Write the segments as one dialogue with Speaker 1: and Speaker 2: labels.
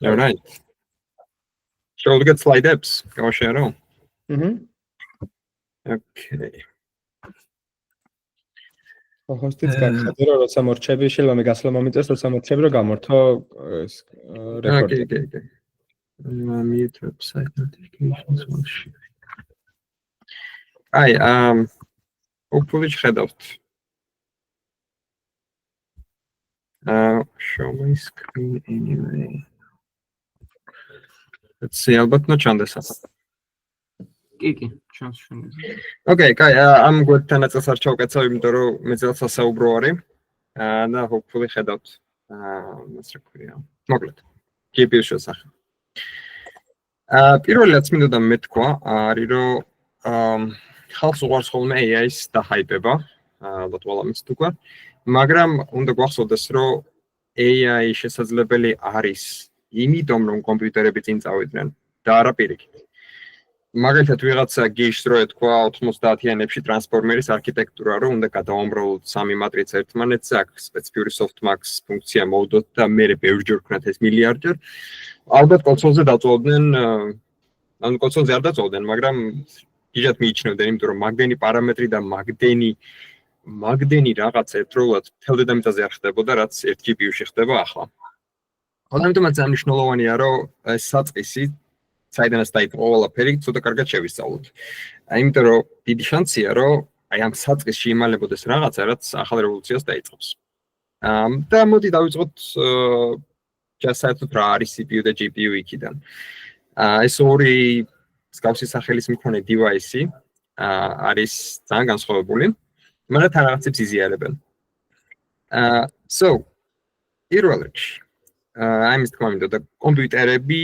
Speaker 1: All right. Shall we get slide apps? Go share all. Okay.
Speaker 2: Hostits გახსოვდა როცა მორჩები შეიძლება მე გასვლა მომიწეს როცა მორჩები რომ გამორთო ეს რეკორდი.
Speaker 1: Okay. Mute website notifications will share. Hi, hopefully შედავთ. Show my screen anyway. Let's see, ალბათ ნოჩანდეს ახლა.
Speaker 3: კი, ჩანს შენ.
Speaker 1: Okay, I'm good თანაწელს არ ჩავკეცავ, იმიტომ რომ მე ძელს ასაუბრო არის. და hopefully შედავთ. მას რა ქვია. მოკლედ. GPU-ს შესახებ. პირველი რაც მინდოდა მეთქვა, არის რომ ხალხს უყვარს ხოლმე AI-ს დაჰაიპება, ალბათ ყველამიც თუ გვარ, მაგრამ უნდა გვახსოვდეს, რომ AI შესაძლებელი არის იმიტომ, რომ კომპიუტერები წინ წავიდნენ და არა პირიქით. მაგალითად, ვიღაცა გიშს რო ეთქვა 90-იანებში ტრანსფორმერის არქიტექტურა, რომ უნდა გადავამრავლოთ სამი მატრიცა ერთმანეთზე, აქ სპეციფიური softmax ფუნქცია მოვდოთ და მე ბევრჯერ ვქნათ ეს მილიარდჯერ. ალბათ კონსოლზე დაწოვდნენ, ანუ კონსოლზე არ დაწოვდნენ, მაგრამ იგივე მიიჩნევდნენ, იმიტომ რომ მაგდენი პარამეტრი და მაგდენი რაღაცა ერთდროულად მთელ დედამიწაზე არ ხდებოდა, რაც ერთ GPU-ში ხდება ახლა. ამიტომაც ძალიან მნიშვნელოვანია, რომ ეს საწყისი საიდანაც დაიწყო ყველაფერი, ცოტა კარგად შევისწავლოთ. იმიტომ რომ დიდი შანსია, რომ აი ამ საწყისში იმალებოდეს რაღაცა, რაც ახალ რევოლუციას დაიწყებს. და მოდი დავიწყოთ საერთოდ რა არის CPU და GPU იქიდან. ეს ორი მსგავსი სახელის მქონე device-ი არის ძალიან განსხვავებული, მაგრამ თან რაღაცებს იზიარებენ. So, პირველ რიგში, ამის თქმა მინდოდა კომპიუტერები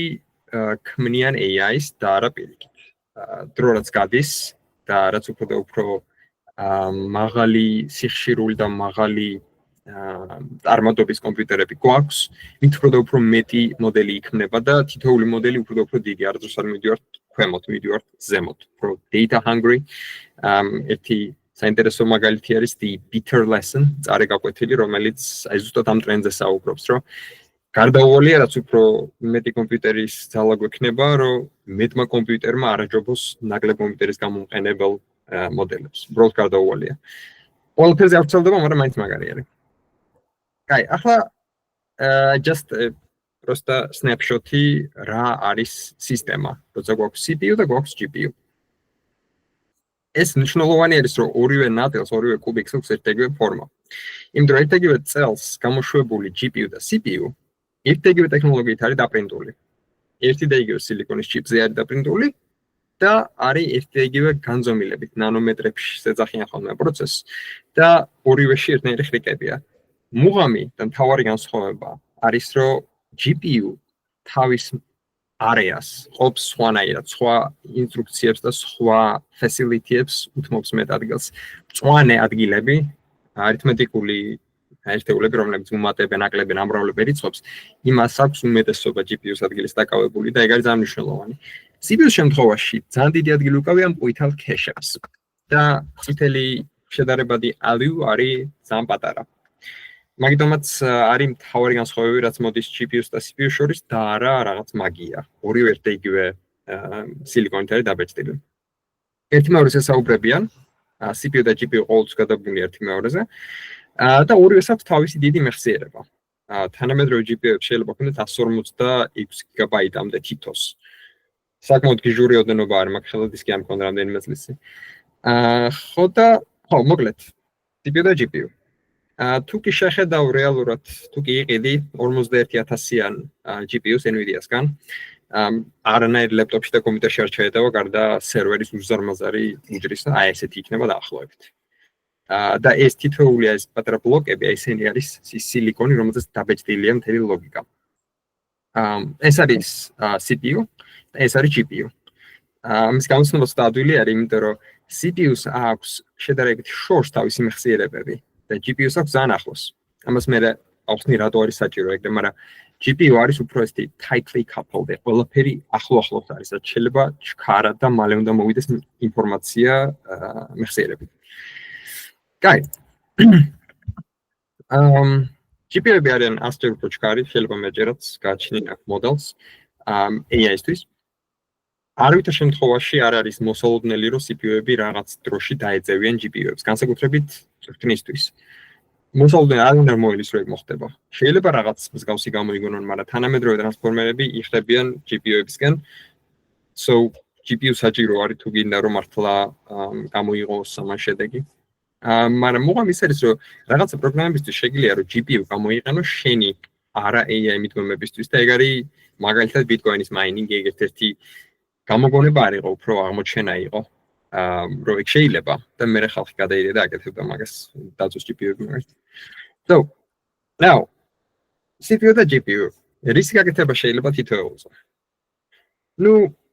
Speaker 1: ქმნიან AI-ს და არა პირიქით. დრო რაც გადის და რაც უფრო და უფრო მაღალი სიხშირული და მაღალი წარმოდობის კომპიუტერები გვაქვს, მით უფრო და უფრო მეტი მოდელი იქმნება და თითოეული მოდელი უფრო და უფრო დიდი, არასდროს არ მივიდივართ ქვემოთ, მივიდივართ ზემოთ, უფრო data hungry. ერთი საინტერესო მაგალითი არის the bitter lesson, წარე გაკვეთილი, რომელიც აი ზუსტად ამ ტრენდზე საუბრობს, რომ გარდაუვალია, რაც უფრო მეტი კომპიუტერის ძალა გვექნება, რომ მეტმა კომპიუტერმა არაჯობოს ნაკლებ კომპიუტერის გამომყენებელ მოდელებს. უბრალოდ გარდაუვალია. ყველაფერზე არ ვცელდება, მაგრამ მაინც მაგარი არის. Კაი, ახლა just просто snapshot-ი რა არის სისტემა, როცა გვაქვს CPU და გვაქვს GPU. ეს მნიშვნელოვანი არის, რომ ორივე ნაწილს, ორივე კუბიკს აქვს ერთიგივე ფორმა. იმიტომ რომ ერთიგივე წელს გამოშვებული GPU და CPU ერთიგივე ტექნოლოგიით არის დაპრინტული. ერთი და იგივე სილიკონის ჩიპზე არის დაპრინტული და არის ერთი და იგივე განზომილებით, ნანომეტრებში შეძახიან ხოლმე პროცესს და ორივეში ერთნაირი ხრიკებია. მუღამი და მთავარი განსხვავება არის, რომ GPU თავის არეას ყოფს სხვანაირად, სხვა ინსტრუქციებს და სხვა facility-ებს უთმობს მეტ ადგილს. მწვანე ადგილები, არითმეტიკული ერთეულები, რომლებიც უმატებენ, აკლებენ, ამრავლებენ რიცხვებს, იმას აქვს უმეტესობა GPU-s ადგილის დაკავებული და ეგ არის ძალიან მნიშვნელოვანი. CPU-s შემთხვევაში ძალიან დიდი ადგილი უკავია მყვითელ ქეშებს და წითელი შედარებადი value არის ძალიან პატარა. მაგიტომაც არის მთავარი განსხვავებები, რაც მოდის GPU-s და CPU-s შორის და არა რაღაც მაგია. ორივე ერთი იგივე სილიკონით არის დაბეჭდილი. ერთი მეორეს ესაუბრებიან, CPU და GPU ყოველთვის გადაბმული ერთი მეორეზე. და ორივეს აქვს თავისი დიდი მეხსიერება. თანამედროვე GPU-ებს შეიძლება ჰქონდეთ 156 გიგაბაიტამდე თითოს. საკმაოდ გიჟური ოდენობა არის, მაგ ხელადისკი არ მქონდა რამდენიმე წლისი. ხო, მოკლედ, CPU და GPU. თუ კი შეხედავ რეალურად, თუ კი იყიდი 51,000-იან GPU-ს Nvidia-სგან, არანაირ ლეპტოპში და კომპიუტერში არ შეედავა, გარდა სერვერის უზარმაზარი უჯრის და აი ესეთი იქნება დაახლოებით. და ეს თითოეული ეს პატარა ბლოკები, აი ესენი არის სილიკონი, რომელზეც დაბეჭდილია მთელი ლოგიკა. ეს არის CPU და ეს არის GPU. ამის გამოსცემა სტადიული არის, იმიტომ რომ CPU-ს აქვს შედარებით შორს თავისი მეხსიერებები და GPU-ს აქვს ძალიან ახლოს. ამას მე ავხსნი რატო არის საჭირო ეგ და მაგრამ GPU არის უფრო ესეთი tightly coupled, ყველაფერი ახლო-ახლოს არის, რაც შეიძლება ჩქარა და მალე უნდა მოვიდეს ინფორმაცია მეხსიერებით. Guys, GPU-ები არიან ასჯერ უფრო ჩქარი, შეიძლება მეჯერაც გააჩნია მოდელს AI-ისთვის. არავითარ შემთხვევაში არ არის მოსალოდნელი, რომ CPU-ები რაღაც დროში დაეწევიან GPU-ებს, განსაკუთრებით წვრთნისთვის. მოსალოდნელი არ უნდა მოილის, რომ ეგ მოხდება. შეიძლება რაღაც მსგავსი გამოიგონონ, მაგრამ თანამედროვე ტრანსფორმერები იხდებიან GPU-ებისგან. So GPU საჭირო არის თუ გინდა რომ მართლა გამოიღოს ამან შედეგი. მაგრამ მოყვა ის არის, რომ რაღაცა პროგრამებისთვის შეგიძლია რომ GPU გამოიყენო შენი არა AI მიდგომებისთვის და ეგ არის მაგალითად Bitcoin-ის mining-ი ერთ-ერთი გამოგონება არ იყო, უფრო აღმოჩენა იყო. რომ ეგ შეიძლება და მე ხალხი გადაირია და აკეთებდა მაგას დაწოს GPU-ები მაგას. So now CPU და GPU რისი გაკეთება შეიძლება თითოეულზე. ნუ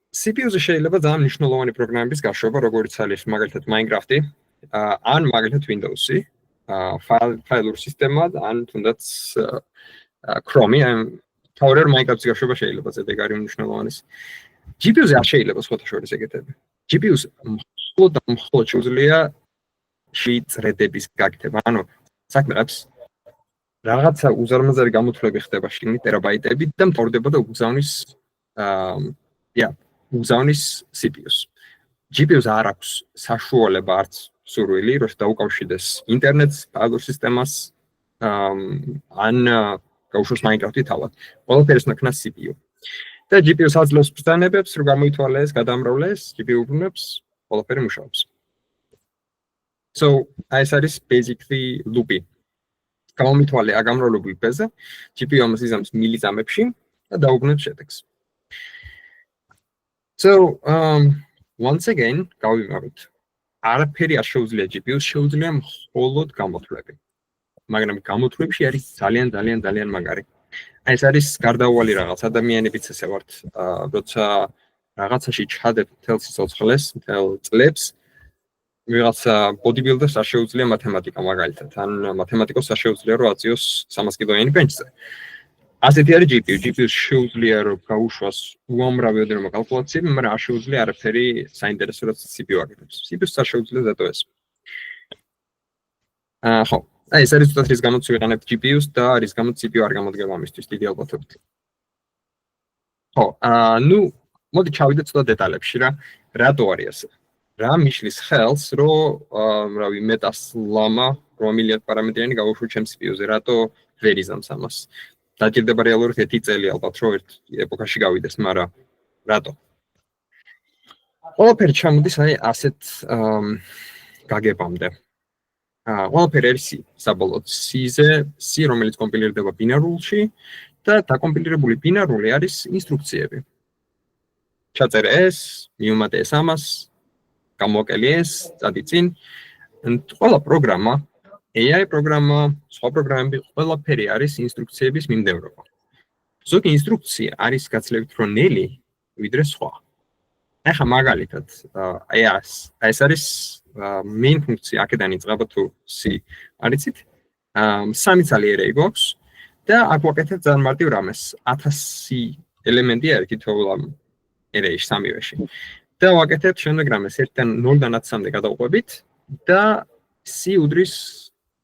Speaker 1: CPU-ზე შეიძლება ძალიან მნიშვნელოვანი პროგრამების გაშვება, როგორც არის მაგალითად Minecraft-ი, ან მაგალითად Windows-ი, ფაილურ სისტემად, ან თუნდაც Chrome-ი, თავად Minecraft-ის გაშვება შეიძლება ზედა არის მნიშვნელოვანის. GPU-ზე არ შეიძლება სხვათა შორის ეგეთები. GPU-ს მხოლოდ შეუძლია შეიწრედების გაკეთება. ანუ საქმეებს რაღაცა უზარმაზარი გამოთვლები ხდება შიგნით ტერაბაიტები და მთავრდება და უგზავნის უგზავნის CPU-ს. GPU-ს არ აქვს საშუალება არც სურვილი, რომ დაუკავშირდეს ინტერნეტს, ფაილურ სისტემას, ან გაუშვოს Minecraft-ი თავად. ყველაფერს ნახნა CPU. და GPU-ს აძლევს ბრძანებებს, რომ გამოითვალეს, გადაამრავლეს, GPU უბრუნებს, ყველაფერი მუშაობს. So, ეს არის basically loop-ი. გამომითვალე აგამრავლებული ფეზე, GPU ამას იზამს მილიზამებში და დაუბრუნებს შედეგს. So, once again, გავიმაროთ. არაფერი არ შეუძლია GPU-ს, შეუძლია მხოლოდ გამოთვლები. მაგრამ გამოთვლებში არის ძალიან მაგარი. ეს არის გარდაუვალი რაღაც, ადამიანებიც ესე ვართ, როცა რაღაცაში ჩადებ მთელ სიცოცხლეს, მთელ წლებს, ვიღაცა bodybuilder-ს არ შეუძლია მათემატიკა მაგალითად, ან მათემატიკოსს არ შეუძლია რომ აწიოს 300 კილოიანი bench-ზე. ასეთი არის GPU-ს შეუძლია რომ გაუშვას უამრავი ოდენობა კალკულაციები, მაგრამ არ შეუძლია არაფერი საინტერესო რაც CPU აკეთებს. CPU-ს არ შეუძლია ზატო ეს. ხო, ეს არის თუნდაც რის გამოც ვიყენებთ GPU-ს და რის გამოც CPU არ გამოდგება ამისთვის დიდი ალბათობით. ხო, ნუ მოდი ჩავიდეთ ცოტა დეტალებში რა. რატო არის ასე? რა მიშლის ხელს, რომ რავი მეტას ლამა 8 მილიარდ პარამეტრიანი გავუშვო ჩემს CPU-ზე, რატო ვერ იზამს ამას? დაჭირდება რეალურად 1 წელი ალბათ, რომ ერთ ეპოქაში გავიდეს, მაგრამ რატო? ყველაფერი ჩამოდის აი ასეთ გაგებამდე. ყველაფერი არის საბოლოოდ C-ზე, C რომელიც კომპილირდება ბინარულში და დაკომპილირებული ბინარული არის ინსტრუქციები. ჩაწერე ეს, მიუმატე ეს ამას, გამოვაკელი ეს, წადი წინ. ყველა პროგრამა, AI პროგრამა, სხვა პროგრამები, ყველაფერი არის ინსტრუქციების მიმდევრობა. ზოგი ინსტრუქცია არის გაცილებით უფრო ნელი, ვიდრე სხვა. ახლა მაგალითად, ეს არის main ფუნქცია, აქედან იწყება თუ C. არიცით? 3 ცალი array გვაქვს და აქ ვაკეთებ ძალიან მარტივ რამეს. 1000 ელემენტი არის თითოეულ array-ში, სამივეში. და ვაკეთებ შემდეგ რამეს 1-დან 0-დან 10-მდე გადავყვებით და C უდრის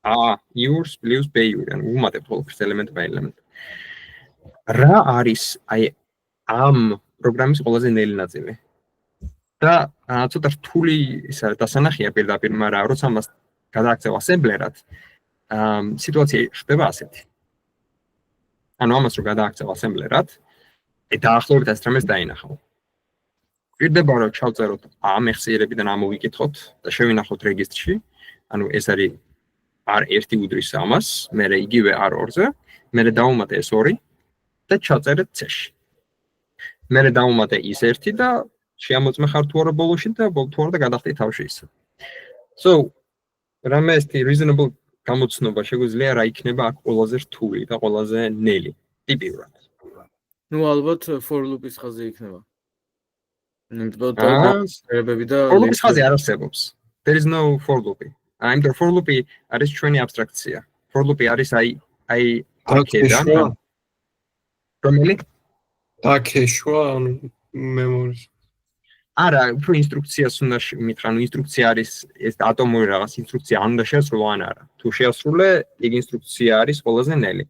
Speaker 1: A iurs plus B iurs, ანუ ვუმატებ ყველაფერს ელემენტ by ელემენტ. რა არის აი ამ პროგრამის ყველაზე ნელი ნაწილი? და ცოტა რთული ისა დასანახია პირდაპირ, მაგრამ როცა მას გადააქცევ ასემბლერად, სიტუაცია ხდება ასეთი. ანუ ამას რო გადააქცევ ასემბლერად, დაახლოებით ეს რამეს დაინახავ. გვირდება რომ ჩავწეროთ ამ ხსიერებიდან ამოვიკითხოთ და შევინახოთ რეგისტრში, ანუ ეს არის R1 უდრის ამას, მე იგივე R2-ზე, მე დავუმატე ეს 2 და ჩავწერეთ C-ში. მე დავუმატე ის 1 და შეამოწმე ხარ თუ არა ბოლოში და თუ არა და გადახტი თავში ისე. So, რამე ეს reasonable გამოცნობა შეგვიძლია რა იქნება აქ ყველაზე რთული და ყველაზე ნელი ტიპიურად.
Speaker 4: ნუ ალბათ for loop-ის ხაზი იქნება. ნიმდოდ და
Speaker 1: for loop-ის ხაზი არ არსებობს. There is no for loop-ი. ამიტომ for loop-ი არის ჩვენი აბსტრაქცია. For loop-ი არის აი აქედან. რომელი?
Speaker 5: დაკეშვა ანუ მემორის.
Speaker 1: არა, უფრო ინსტრუქციას უნდა მითხრა, ინსტრუქცია არის ეს ატომური რაღაც ინსტრუქცია არ უნდა შეასრულო ან არა. თუ შეასრულე, ეგ ინსტრუქცია არის ყველაზე ნელი.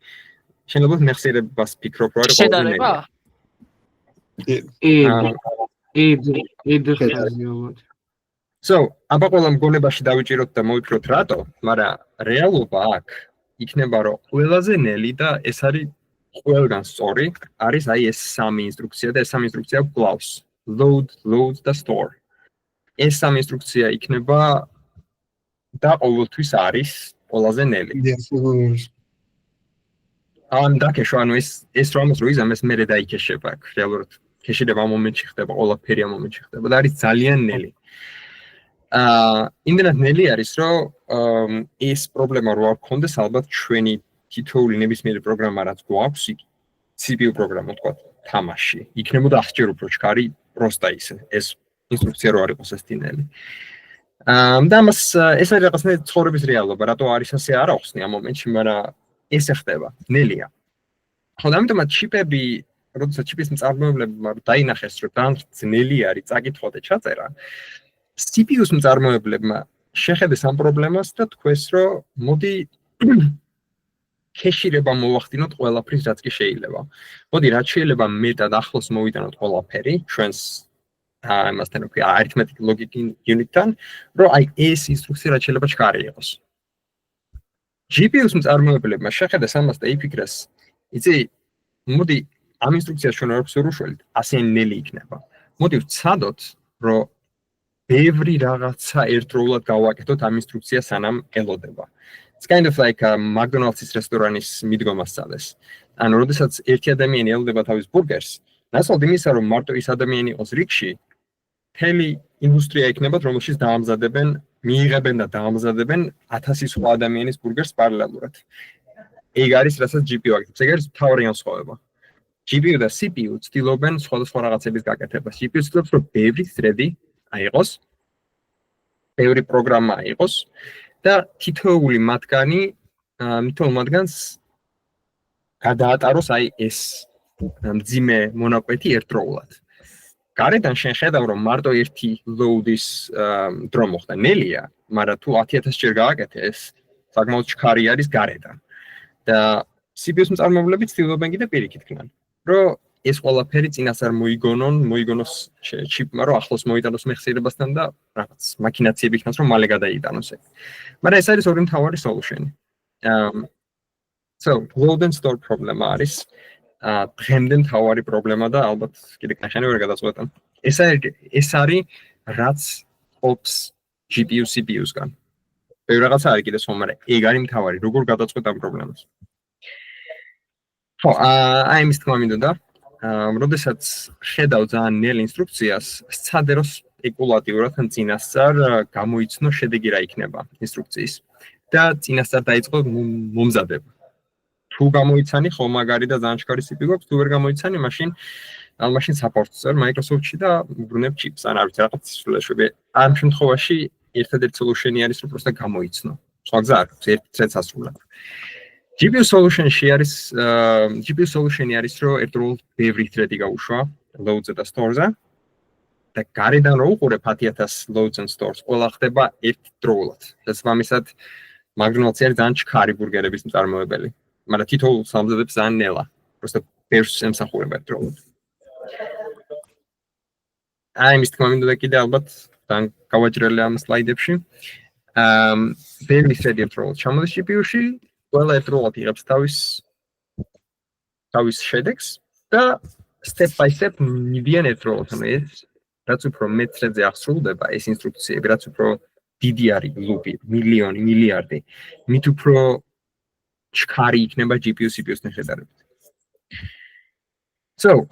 Speaker 1: შეიძლება მეხსიერებას ფიქრობ, რომ არის ყველაზე ნელი. So, აბა ყველა მგონებაში დავიჭიროთ და მოვიფიქროთ რატო, მაგრამ რეალობა აქ იქნება, რომ ყველაზე ნელი და ეს არის ყველგან სწორი, არის აი ეს სამი ინსტრუქცია და ეს სამი ინსტრუქცია გვყავს. Load და store. ეს სამი ინსტრუქცია იქნება და ყოველთვის არის ყველაზე ნელი. დაკეშვა, ანუ ეს რამის რო იზამეს მერე დაიქეშება აქ. რეალურად ქეშება ამ მომენტში ხდება, ყველაფერი ამ მომენტში ხდება და არის ძალიან ნელი. იმდენად ნელი არის, რომ ეს პრობლემა რო არ გქონდეს, ალბათ ჩვენი თითოეული ნებისმიერი პროგრამა რაც გვაქვს, CPU პროგრამა თქვა, თამაში. იქნებოდა აღჭერ უფრო ჩქარი, პროსტა ისე. ეს ინსტრუქცია რო არ იყოს ეს თინელი. და მას ეს არის რაღაცნაირი ცხოვრების რეალობა, რატო არის ასე არ ახსნი ამ მომენტში, მაგრამ ეს ხდება, ნელია. ხო, ამიტომაც ჩიპები, როდესაც ჩიპის მწარმოებლებმა დაინახეს, რომ ძალიან ნელი არის, წაკითხვა და ჩაწერა. CPU-ს მწარმოებლებმა შეხედეს ამ პრობლემას და თქვეს, რომ მოდი ქეშირება მოვახდინოთ ყველაფრის, რაც კი შეიძლება. მოდი რაც შეიძლება მეტად ახლოს მოვიტანოთ ყველაფერი, ჩვენს ამასთან ვქია arithmetic logic unit-თან, რომ აი ეს ინსტრუქცია რაც შეიძლება ჩქარი იყოს. GPU-ს მწარმოებლებმა შეხედეს ამას და იფიქრეს, იცი, მოდი ამ ინსტრუქციას ჩვენ არ ვსურუშველთ, ასე ნელი იქნება. მოდი ვცადოთ, რომ ბევრი რაღაცა ერთდროულად გავაკეთოთ ამ ინსტრუქციას სანამ ელოდება. It's kind of like a McDonald's რესტორანის მიდგომას წადეს. ანუ როდესაც ერთი ადამიანი ელოდება თავის ბურგერს, ნაცვლად იმისა, რომ მარტო ის ადამიანი იყოს რიგში, მთელი ინდუსტრია იქნება, რომელშიც დაამზადებენ, მიიღებენ და დაამზადებენ 1000 სხვა ადამიანის ბურგერს პარალელურად. ეგ არის, რასაც GPU აკეთებს. ეგ არის მთავარი განსხვავება. GPU და CPU ცდილობენ სხვადასხვა რაღაცების გაკეთებას. GPU ცდილობს, რომ ბევრი thread-ი აიღოს, ბევრი პროგრამა აიღოს და თითოეული მათგანს გადაატაროს აი ეს მძიმე მონაკვეთი ერთდროულად. გარედან შენ ხედავ, რომ მარტო ერთი load-ის დრო მოხდა ნელია, მაგრამ თუ 10000 ჯერ გააკეთე, ეს საკმაოდ ჩქარი არის გარედან. და CPU-ს მწარმოებლები ცდილობენ კიდე პირიქით ქნან, რომ ეს ყველაფერი წინასწარ მოიგონოს ჩიპმა, რომ ახლოს მოიტანოს მეხსიერებასთან და რაღაც მაქინაციები იქნას, რომ მალე გადაიტანოს ეგ. მაგრამ ეს არის ორი მთავარი solution-ი. So, load and store პრობლემა არის დღემდე მთავარი პრობლემა და ალბათ კიდე კაშანი ვერ გადაწყვეტან. ეს არის რაც ყოფს GPU CPU-სგან. ბევრი რაღაცა არის კიდე სხვა, მაგრამ ეგ არის მთავარი, როგორ გადაწყვეტ ამ პრობლემას. ხო, აი იმის თქმა მინდოდა, როდესაც ხედავ ძალიან ნელ ინსტრუქციას, სცადე რომ სპეკულატიურად ან წინასწარ გამოიცნო შედეგი რა იქნება ინსტრუქციის და წინასწარ დაიწყო მომზადება. თუ გამოიცანი, ხო მაგარი და ძალიან შკარი CPU გვაქვს, თუ ვერ გამოიცანი, მაშინ support-ს ვარ Microsoft-ში და ვბრუნებ chips, ან არ ვიცი რაღაც სულაშობი. ამ შემთხვევაში ერთადერთი solution-ი არის, რომ პროსტა გამოიცნო. სხვა გზა არ აქვს, ერთ thread-ს ასრულებ. GPU solution-ი არის, რომ ერთდროულად ბევრი thread-ი გაუშვა loads-ზე და store-ზე და გარედან რო უყურებ 10000 loads and stores, ყველა ხდება ერთდროულად. შესაბამისად, McDonald's არის ძალიან ჩქარი ბურგერების მწარმოებელი. მაგრამ თითოეულ სამზადებს ძალიან ნელა. просто ბევრს ემსახურება ერთდროულად. აი მის თქმა მინდოდა კიდე ალბათ თან გავაჭრელი ამ სლაიდებში. ბევრი thread ერთდროულად ჩამოდის GPU-ში, ყველა ერთდროულად იღებს თავის შედეგს და step by step მივიან ერთდროულად. ანუ ეს რაც უფრო მეტ thread-ზე აღსრულდება ეს ინსტრუქციები, რაც უფრო დიდი არის ლუპი, მილიონი, მილიარდი, მით უფრო ჩქარი იქნება GPU CPU-სთან შედარებით. So,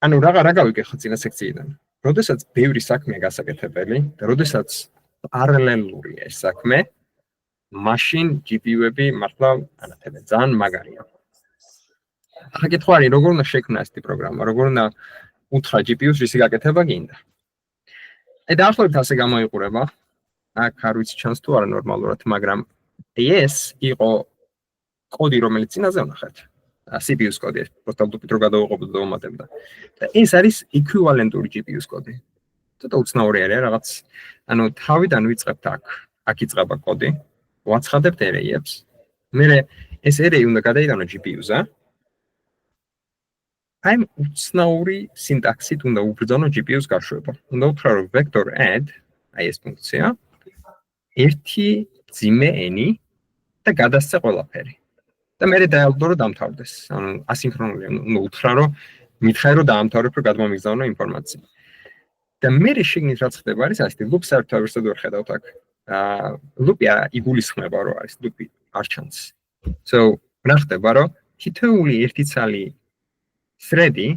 Speaker 1: ანუ რა გავიგე ხო წინა სექციიდან. როდესაც ბევრი საქმეა გასაკეთებელი და როდესაც პარალელურია ეს საქმე, მაშინ GPU-ები მართლა ანათებენ, ძალიან მაგარია. ახლა კითხვა არის, როგორ უნდა შექმნა ეს პროგრამა, როგორ უნდა უთხრა GPU-ს რისი გაკეთება გინდა. დაახლოებით ასე გამოიყურება. აქ არ ვიცი ჩანს თუ არა ნორმალურად, მაგრამ ეს იყო კოდი, რომელიც წინაზე ვნახეთ. CPU-ს კოდი, просто ლუპით რო გადავაყოფოთ და ვუმატებდა. და ეს არის ეკვივალენტური GPU-ს კოდი. ცოტა უცნაური არის რაღაც, ანუ თავიდან ვიწყებთ აქ იწყება კოდი, ვაცხადებთ array-ებს. მე ეს array უნდა გადაიტანო GPU-ზე. აი უცნაური სინტაქსით უნდა უბრძანო GPU-ს გაშვება. უნდა უთხრა რომ vector add, აი ეს ფუნქცია, ერთი ძიმე n და გადასცე ყველაფერი. და მე დაელოდო რომ დამთავრდეს. ანუ ასინქრონული, უნდა უთხრა რომ მითხარი რომ დაამთავრებ რომ გადმომიგზავნო ინფორმაცია. და მე შეგნით რაც ხდება არის ასეთი loop საერთოდ ვერ ხედავთ აქ. loop-ი იგულისხმება რომ არის loop-ი არ ჩანს. So, რა ხდება რომ თითოეული ერთი ცალი thread-ი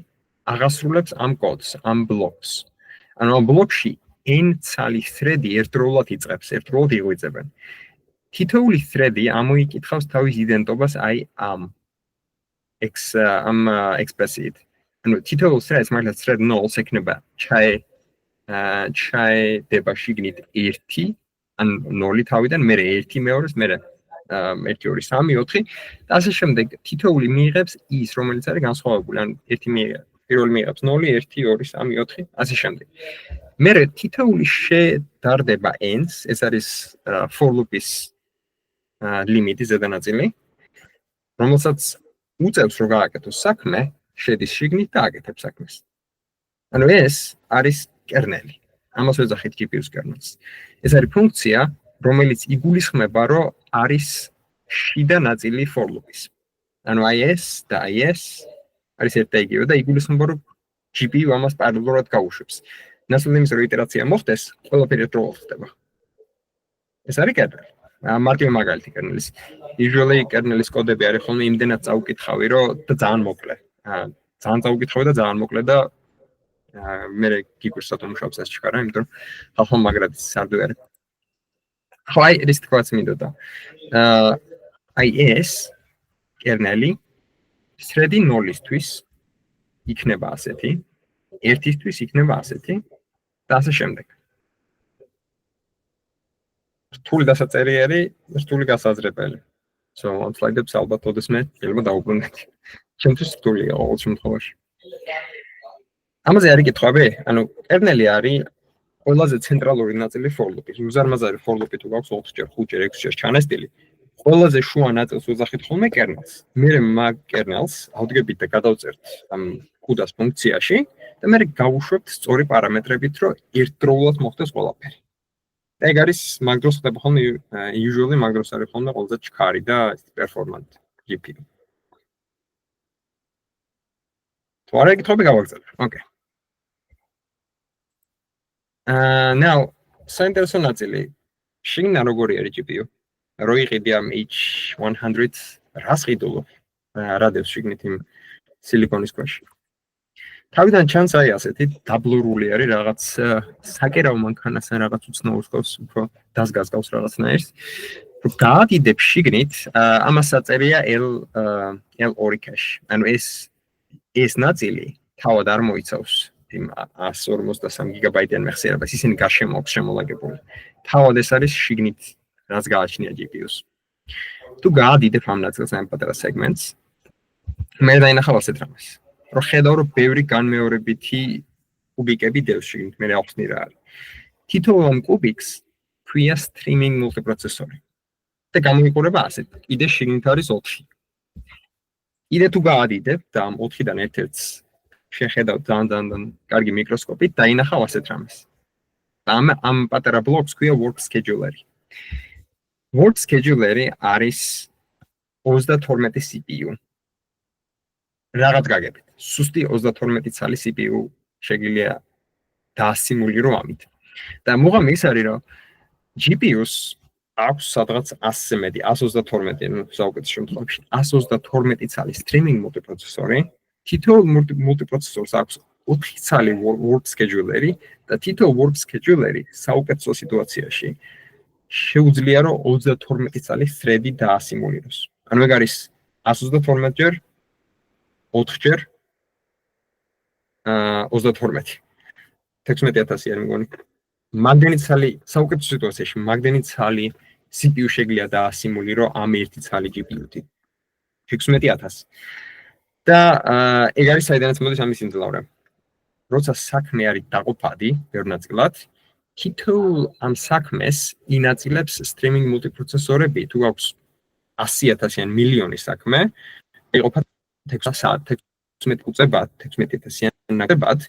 Speaker 1: აღასრულებს ამ კოდს, ამ ბლოკს. ანუ ამ ბლოკში n ცალი thread-ი ერთდროულად იწყებს, ერთდროულად იღვიძებენ. თითოეული thread-ი ამოიკითხავს თავის იდენტობას აი ამ express-ით. ანუ თითოეულ thread-ს მართლა thread 0-ს ექნება ჩაედება შიგნით 1, ან 0 თავიდან, მე 1 მეორეს, მე 1 2 3 4 და ასე შემდეგ თითოეული მიიღებს ის, რომელიც არის განსხვავებული, ან პირველი მიიღებს 0 1 2 3 4 ასე შემდეგ. მე თითოეული შედარდება n-ს, ეს არის for loop-ის ლიმიტი ზედანაწილი, რომელსაც უწევს რომ გააკეთოს საქმე, შედის შიგნით და აკეთებს საქმეს. ანუ ეს არის კერნელი. ამას ვეძახით GPU-ს კერნელს. ეს არის ფუნქცია, რომელიც იგულისხმება, რომ არის შიდა ნაწილი for loop-ის. ანუ აი ეს და აი ეს არის ერთ და იგივე და იგულისხმება, რომ GPU ამას პარალელურად გაუშვებს. ნაცვლად იმის, რომ იტერაცია მოხდეს, ყველაფერი ერთდროულად ხდება. ეს არის კერნელი. მარტივი მაგალითი კერნელის. Usually კერნელის კოდები არის ხოლმე იმდენად წაუკითხავი, რომ და ძალიან მოკლე. ძალიან წაუკითხავი და ძალიან მოკლე და მე გიგვირს სათამაშოებს ეს ჩქარა, იმიტომ რომ ხალხმა მაგრადის სარდუ არის. ხო, აი ეს თქვაც მინდოდა. აი ეს კერნელი thread 0-ისთვის იქნება ასეთი, 1-ისთვის იქნება ასეთი და ასე შემდეგ. რთული დასაწერიერი, რთული გასაზრდებელი. So, ამ სლაიდებს ალბათ ოდესმე შეიძლება დაუბრუნდეთ. ჩემთვის რთულია ყოველ შემთხვევაში. ამაზე არის კითხვები? ანუ კერნელი არის ყველაზე ცენტრალური ნაწილი for loop-ის. უზარმაზარი for loop-ი თუ გაქვს 4-ჯერ, 5-ჯერ, 6-ჯერ ჩანასტილი, ყველაზე შუა ნაწილს ვეძახით ხოლმე კერნელს. მე მაგ კერნელს ავდგებით და გადავწერთ ამ CUDA-ს ფუნქციაში და მე გავუშვებთ სწორი პარამეტრებით, რომ ერთდროულად მოხდეს ყველაფერი. და ეგ არის მაგ დროს ხდება ხოლმე usually მაგ დროს არის ხოლმე ყველაზე ჩქარი და performant GPU. თუ არა კითხები გავაგზავნე. Okay. Now, საინტერესო ნაწილი, შიგნით როგორი არის GPU? რო იყიდი ამ H100 რას ყიდულო? რა დევს შიგნით იმ სილიკონის ქვეშ? თავიდან ჩანს აი ასეთი დაბლურული არის რაღაც საკერავ მანქანასთან რაღაც უცნაურს ყავს, უფრო დასგავს რაღაცნაირს. რომ გაადიდებ შიგნით, ამას საწერია L2 cache. ანუ ეს ნაწილი თავად არ მოიცავს იმ 153 გიგაბაიტიან მეხსიერებას, ისინი გარშემო აქვს შემოლაგებული. თავად ეს არის შიგნით რაც გააჩნია GPU-ს. თუ გაადიდებ ამ ნაწილს ამ პატარა სეგმენტს, მე დაინახავ ასეთ რამეს. რომ ხედავ რომ ბევრი განმეორებითი კუბიკები დევს შიგნით, მე ახსნი რა არის. თითოეულ ამ კუბიკს ქვია streaming multiprocessor. და გამოიყურება ასეთ. კიდე შიგნით არის 4. კიდე თუ გაადიდებ და ამ 4-დან ერთ-ერთს შეხედავ ძალიან კარგი მიკროსკოპით, დაინახავ ასეთ რამეს. ამ პატარა ბლოკს ქვია work scheduler. Work scheduler არის 32 CPU. რაღაც გაგებით. სუსტი 32 ცალი CPU შეგიძლია დაასიმულირო ამით. და მუღამი ის არის, რომ GPU-ს აქვს სადღაც 100-ზე მეტი, 132, ну, საუკეთესო შემთხვევაში, 132 ცალი streaming multiprocessor-ი, თითოეულ multiprocessor-ს აქვს 4 ცალი work scheduler-ი და თითოეულ work scheduler-ი საუკეთესო სიტუაციაში შეუძლია რომ 32 ცალი thread-ი დაასიმულიროს. ანუ ეგ არის 132-ჯერ 4-ჯერ 32. 16000 არის მგონი. მაგდენი ცალი საუკეთესო სიტუაციაში, მაგდენი ცალი CPU შეგვიძლია დაასიმულირო ამ ერთი ცალი GPU-თი. 16000. და ეგ არის საიდანაც მოდის ამის იმძლავრე. როცა საქმე არის დაყოფადი ბევრ ნაწილად, თითოეულ ამ საქმეს ინაწილებს სტრიმინგ მულტიპროცესორები, თუ აქვს 100,000 ან მილიონი საქმე, იყოფა 16 წუთებად, 16,000 ნაკლებად,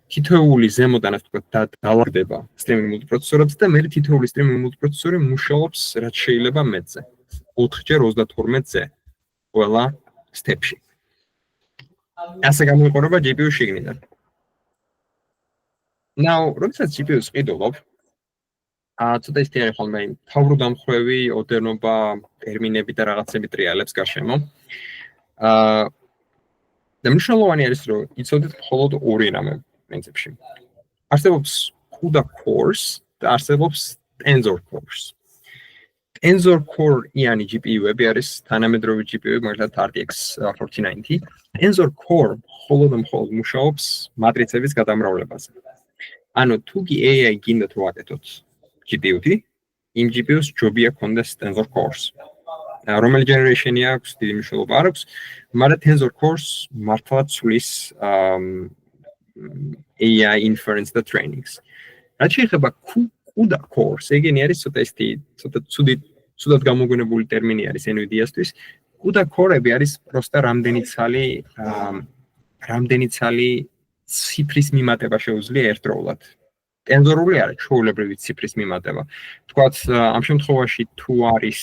Speaker 1: თითოეული ზემოდან ასე ვთქვათ დაალაგდება სტრიმინგ მულტიპროცესორებს და მე თითოეული სტრიმინგ მულტიპროცესორი მუშაობს რაც შეიძლება მეზე 4x32-ზე ყველა სტეპში. ასე გამოიყურება GPU შიგნიდან. Now, როდესაც GPU-ს ყიდულობ, ცოტა ისეთი არის ხოლმე თავრუდამხვევი ოდენობა, ტერმინები და რაღაცები ტრიალებს გარშემო. და მნიშვნელოვანი არის, რომ იცოდეთ მხოლოდ ორი რამე პრინციპში. არსებობს CUDA cores და არსებობს Tensor cores. Tensor core-იანი GPU-ები არის თანამედროვე GPU-ები, მაგალითად RTX 4090. Tensor core მხოლოდ მუშაობს მატრიცების გადამრავლებაზე. ანუ თუ კი AI გინდათ რომ აკეთოთ GPU-ი, იმ GPU-ს ჯობია ქონდეს Tensor cores. რომელი generation-ი აქვს, დიდი მნიშვნელობა არ აქვს, მაგრამ Tensor cores მართლაც სulis AI inference და trainings. რაც შეეხება CUDA cores, ეგენი არის ცოტა ცუდად გამოგვენებული ტერმინი არის NVIDIA-სთვის. CUDA core-ები არის პროსტა რამდენი ცალი ციფრის მიმატება შეუძლია ერთდროულად. Tensor-ული არა, ჩვეულებრივი ციფრის მიმატება. Თქვათ, ამ შემთხვევაში თუ არის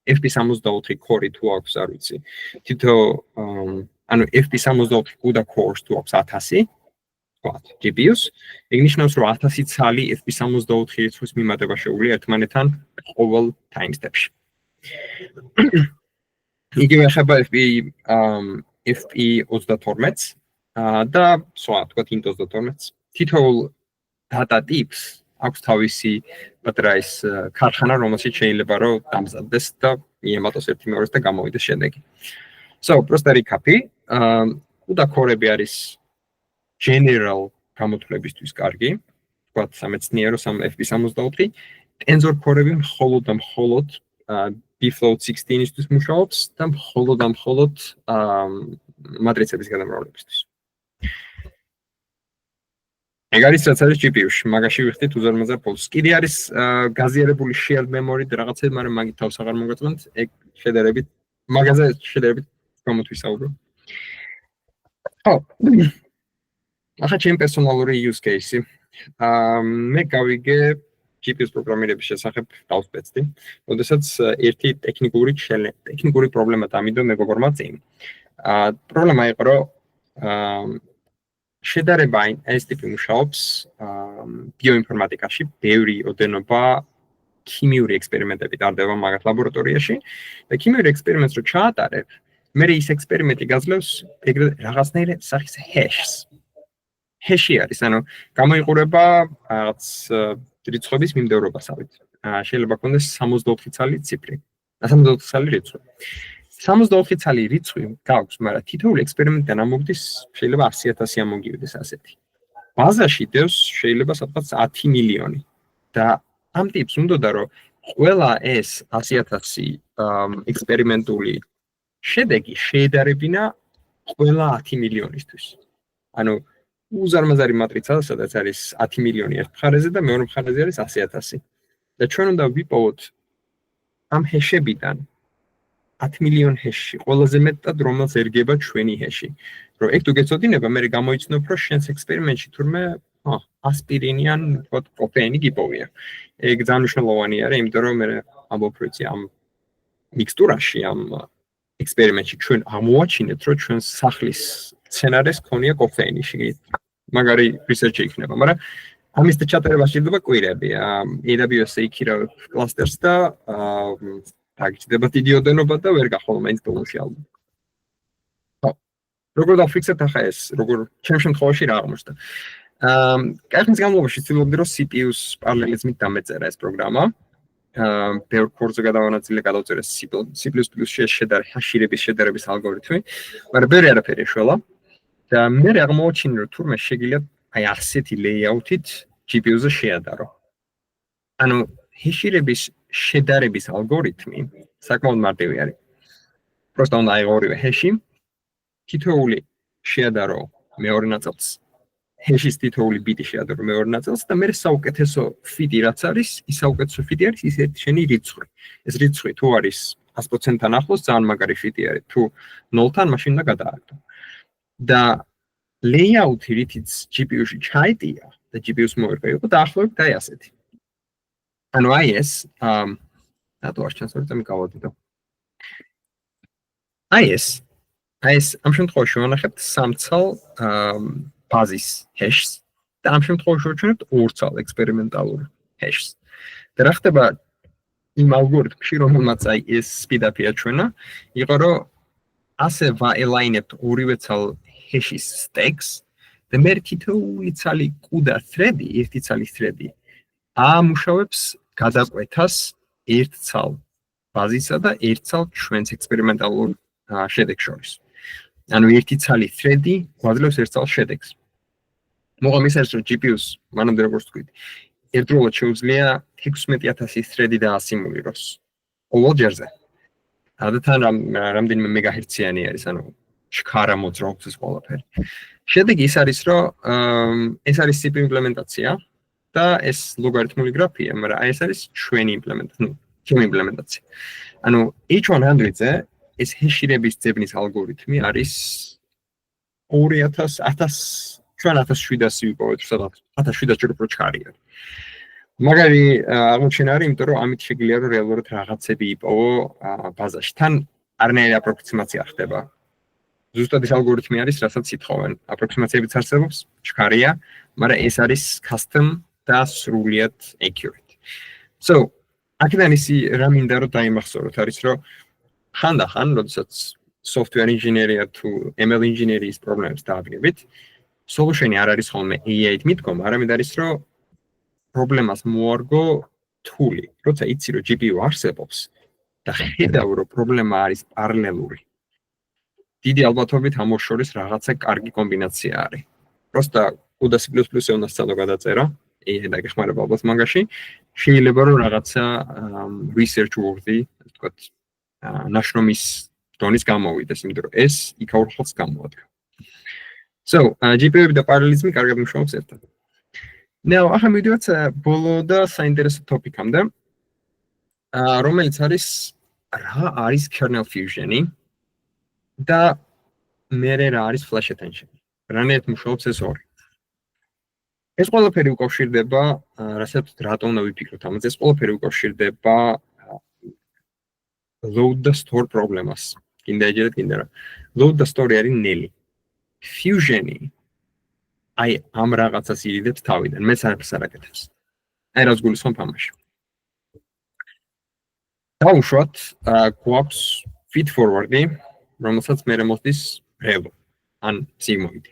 Speaker 1: FP64 core თუ აქვს, არ ვიცი. ანუ FP64 CUDA cores თუ აქვს 1000, თქვათ, GPU-ს, ეგ ნიშნავს, რომ 1000 ცალი FP64 რიცხვის მიმატება შეუძლია ერთმანეთთან ყოველ time step-ში. იგივე ეხება FP32-ს და სხვა, თქვათ, Int32-ს. თითოეულ data tips აქვს თავისი პატრაის ქარხანა, რომელშიც შეიძლება რომ დამზადდეს და მიემატოს ერთი მეორეს და გამოვიდეს შედეგი. So, просто recap-ი, CUDA core-ები არის general გამოთვლებისთვის კარგი, თქვათ, სამეცნიერო FP64, Tensor core-ები მხოლოდ bfloat 16-ისთვის მუშაობს და მხოლოდ მატრიცების გადამრავლებისთვის. ეგ არის რაც არის GPU-ში, მაგაში ვიხდით უზარმაზარ ფულს. კიდე არის გაზიარებული shared memory და რაღაცები, მაგრამ მაგით თავს აღარ მოგაწმენთ, ეგ შედარებით მაგაზე გამოთვისაუბრო. ხო. ახლა ჩემი პერსონალური use case-ი. მე გავიგე GPU-s პროგრამირების შესახებ დავსპეცდი, როდესაც ერთი ტექნიკური პრობლემა დამიდო მეგობრმა წინ. პრობლემა იყო, რომ შედარება ეს ტიპი მუშაობს ბიოინფორმატიკაში, ბევრი ოდენობა ქიმიური ექსპერიმენტები ტარდება მაგათ ლაბორატორიაში და ქიმიური ექსპერიმენტს რო ჩაატარებ, მე ის ექსპერიმენტი გაძლევს ეგრე რაღაცნაირად სახის hash-ს. Hash-ი არის, ანუ გამოიყურება რაღაც რიცხვების მიმდევრობასავით. შეიძლება ქონდეს 64 ცალი ციფრი, 64 ცალი რიცხვი. 64 ცალი რიცხვი გაქვს, მაგრამ თითოეული ექსპერიმენტიდან ამოვიდეს შეიძლება 100,000 ამოგივიდეს ასეთი. ბაზაში დევს შეიძლება სადღაც 10 მილიონი. და ამ ტიპს უნდა რომ ყველა ეს 100,000 ექსპერიმენტული შედეგი შეედარებინა ყველა 10 მილიონისთვის. ანუ უზარმაზარი მატრიცა, სადაც არის 10 მილიონი ერთ მხარეზე და მეორე მხარეზე არის 100,000. და ჩვენ უნდა ვიპოვოთ ამ ჰეშებიდან 10 მილიონ ჰეში, ყველაზე მეტად რომელს ერგება ჩვენი ჰეში. რომ ეგ თუ გეცოდინება, მე გამოიცნობ, რომ შენს ექსპერიმენტში თურმე ასპირინი ან თქო კოფეინი გიპოვია. ეგ ძალიან მნიშვნელოვანი არის, იმიტომ რომ მე ამბობ, რომ ამ მიქსტურაში, ამ ექსპერიმენტში ჩვენ აღმოვაჩინეთ, რომ ჩვენ სახლის სცენარეს ქონია კოფეინი შიგნით. მაგარი რისერჩი იქნება, მაგრამ ამის ჩატარება შეიძლება კვირები. AWS-ზე იქირავებ კლასტერს და დაგჭირდება დიდი ოდენობა და ვერ გახვალ მაინც ბოლოში ალბათ. ხო. როგორ დავფიქსებ ახლა ეს, როგორ ჩემ შემთხვევაში რა აღმოჩნდა. კახის განმავლობაში ცდილობდი რომ CPU-ს პარალელიზმით დამეწერა ეს პროგრამა. ბევრ კორზე გადავწერე C++-ში ჰაშირების შედარების ალგორითმი, მაგრამ ბევრი არაფერი ეშველა. და მე აღმოაჩინე რომ თურმე შეგიძლია აი ასეთი layout-ით GPU-ზე შეადარო. ანუ ჰაშირების შედარების ალგორითმი საკმაოდ მარტივი არის. Просто უნდა აიღო ორივე ჰეში თითოეული შეადარო მეორე ნაწილს, ჰეშის თითოეული ბიტი შეადარო მეორე ნაწილს და მე საუკეთესო ფიტი რაც არის, ის საუკეთესო ფიტი არის ის ერთი შენი რიცხვი. ეს რიცხვი თუ არის 100%-თან ახლოს, ძალიან მაგარი ფიტი არის. თუ 0-თან, მაშინ უნდა გადააგდო. და layout-ი რითიც GPU-ში ჩაიტია და GPU-ს მოერგა იყო დაახლოებით აი ასეთი. ანუ აი ეს რატო არ ჩანს რომ გავადიდო. აი ეს ამ შემთხვევაში ვანახებთ სამცალ ბაზის ჰეშს და ამ შემთხვევაში ვაჩვენებთ ორცალ ექსპერიმენტალურ ჰეშს. და რა ხდება იმ ალგორითმში, რომელმაც აი ეს speed-up-ი აჩვენა, იყო რომ ასე ვაელაინებთ ორივე ცალ ჰეშის stacks და მე თითოეული ცალი კუდა thread-ი, ერთი ცალი thread-ი ამუშავებს გადაკვეთას ერთ ცალ ბაზისა და ერთ ცალ ჩვენს ექსპერიმენტალურ შედეგს შორის. ანუ ერთი ცალი thread-ი გვაძლევს ერთ ცალ შედეგს. მოყვა ის არის რომ GPU-ს მანამდე როგორც თქვით, ერთდროულად შეუძლია 16000 thread-ი დაასიმულიროს ყოველ ჯერზე. ადათან რამდენიმე მეგაჰერციანი არის, ანუ შქარა მოძრაობს ეს ყველაფერი. შედეგი ის არის რომ ეს არის CPU იმპლემენტაცია და ეს ლოგარითმული გრაფია, მაგრამ აი ეს არის ჩვენი იმპლემენტაცია, ჩემი იმპლემენტაცია. ანუ H100-ზე ეს ჰეშირების ძებნის ალგორითმი არის 2000 ჩვენ 1700 ვიპოვეთ, სადაც 1700 ჯერ უფრო ჩქარი არის. მაგარი აღმოჩენა არის, იმიტომ რომ ამით შეგიძლია რომ რეალურად რაღაცები იპოვო ბაზაში. თან არნაირი აპროქსიმაცია ხდება. ზუსტად ეს ალგორითმი არის, რასაც ითხოვენ. აპროქსიმაციებიც არსებობს, ჩქარია, მაგრამ ეს არის custom და სრულიად accurate. So, აქედან ისი რა მინდა რომ დაიმახსოვროთ არის რომ ხანდახან, როდესაც software engineer-ია თუ ML engineer-ის პრობლემებს დააბრუნებით, solution-ი არ არის ხოლმე AI-ით მიდგომა, არამედ არის რომ პრობლემას მოარგო თული. როცა იცი რომ GPU არსებობს და ხედავ რომ პრობლემა არის პარალელური. დიდი ალბათობით ამ ორ შორის რაღაცა კარგი კომბინაცია არის. Просто CUDA C++-ზე უნდა სწავლო გადაწერა, AI დაგეხმარება ალბათ მაგაში. შეიძლება რომ რაღაცა research worthy, თქვათ, ნაშრომის დონის გამოვიდეს, იმიტომ რომ ეს იქაურ ხალხს გამოადგა. So, GPU-ები და პარალელიზმი კარგად მუშაობს ერთად. Now, ახლა მივიდივართ ბოლო და საინტერესო ტოპიკამდე, რომელიც არის რა არის kernel fusion-ი და მერე რა არის flash attention. რანაირად მუშაობს ეს ორი. ეს ყველაფერი უკავშირდება, რასაც რატო უნდა ვიფიქროთ ამაზე, ეს ყველაფერი უკავშირდება load და store პრობლემას. კიდე ეჯერეთ კიდე რა. Load და store არის ნელი. Fusion-ი აი ამ რაღაცას ირიდებს თავიდან, მეც არაფერს არ აკეთებს. აი რაც გულისხმობ ამაში. დავუშვათ, გვაქვს feed forward-ი, რომელსაც მე მოდის relu, ან sigmoid.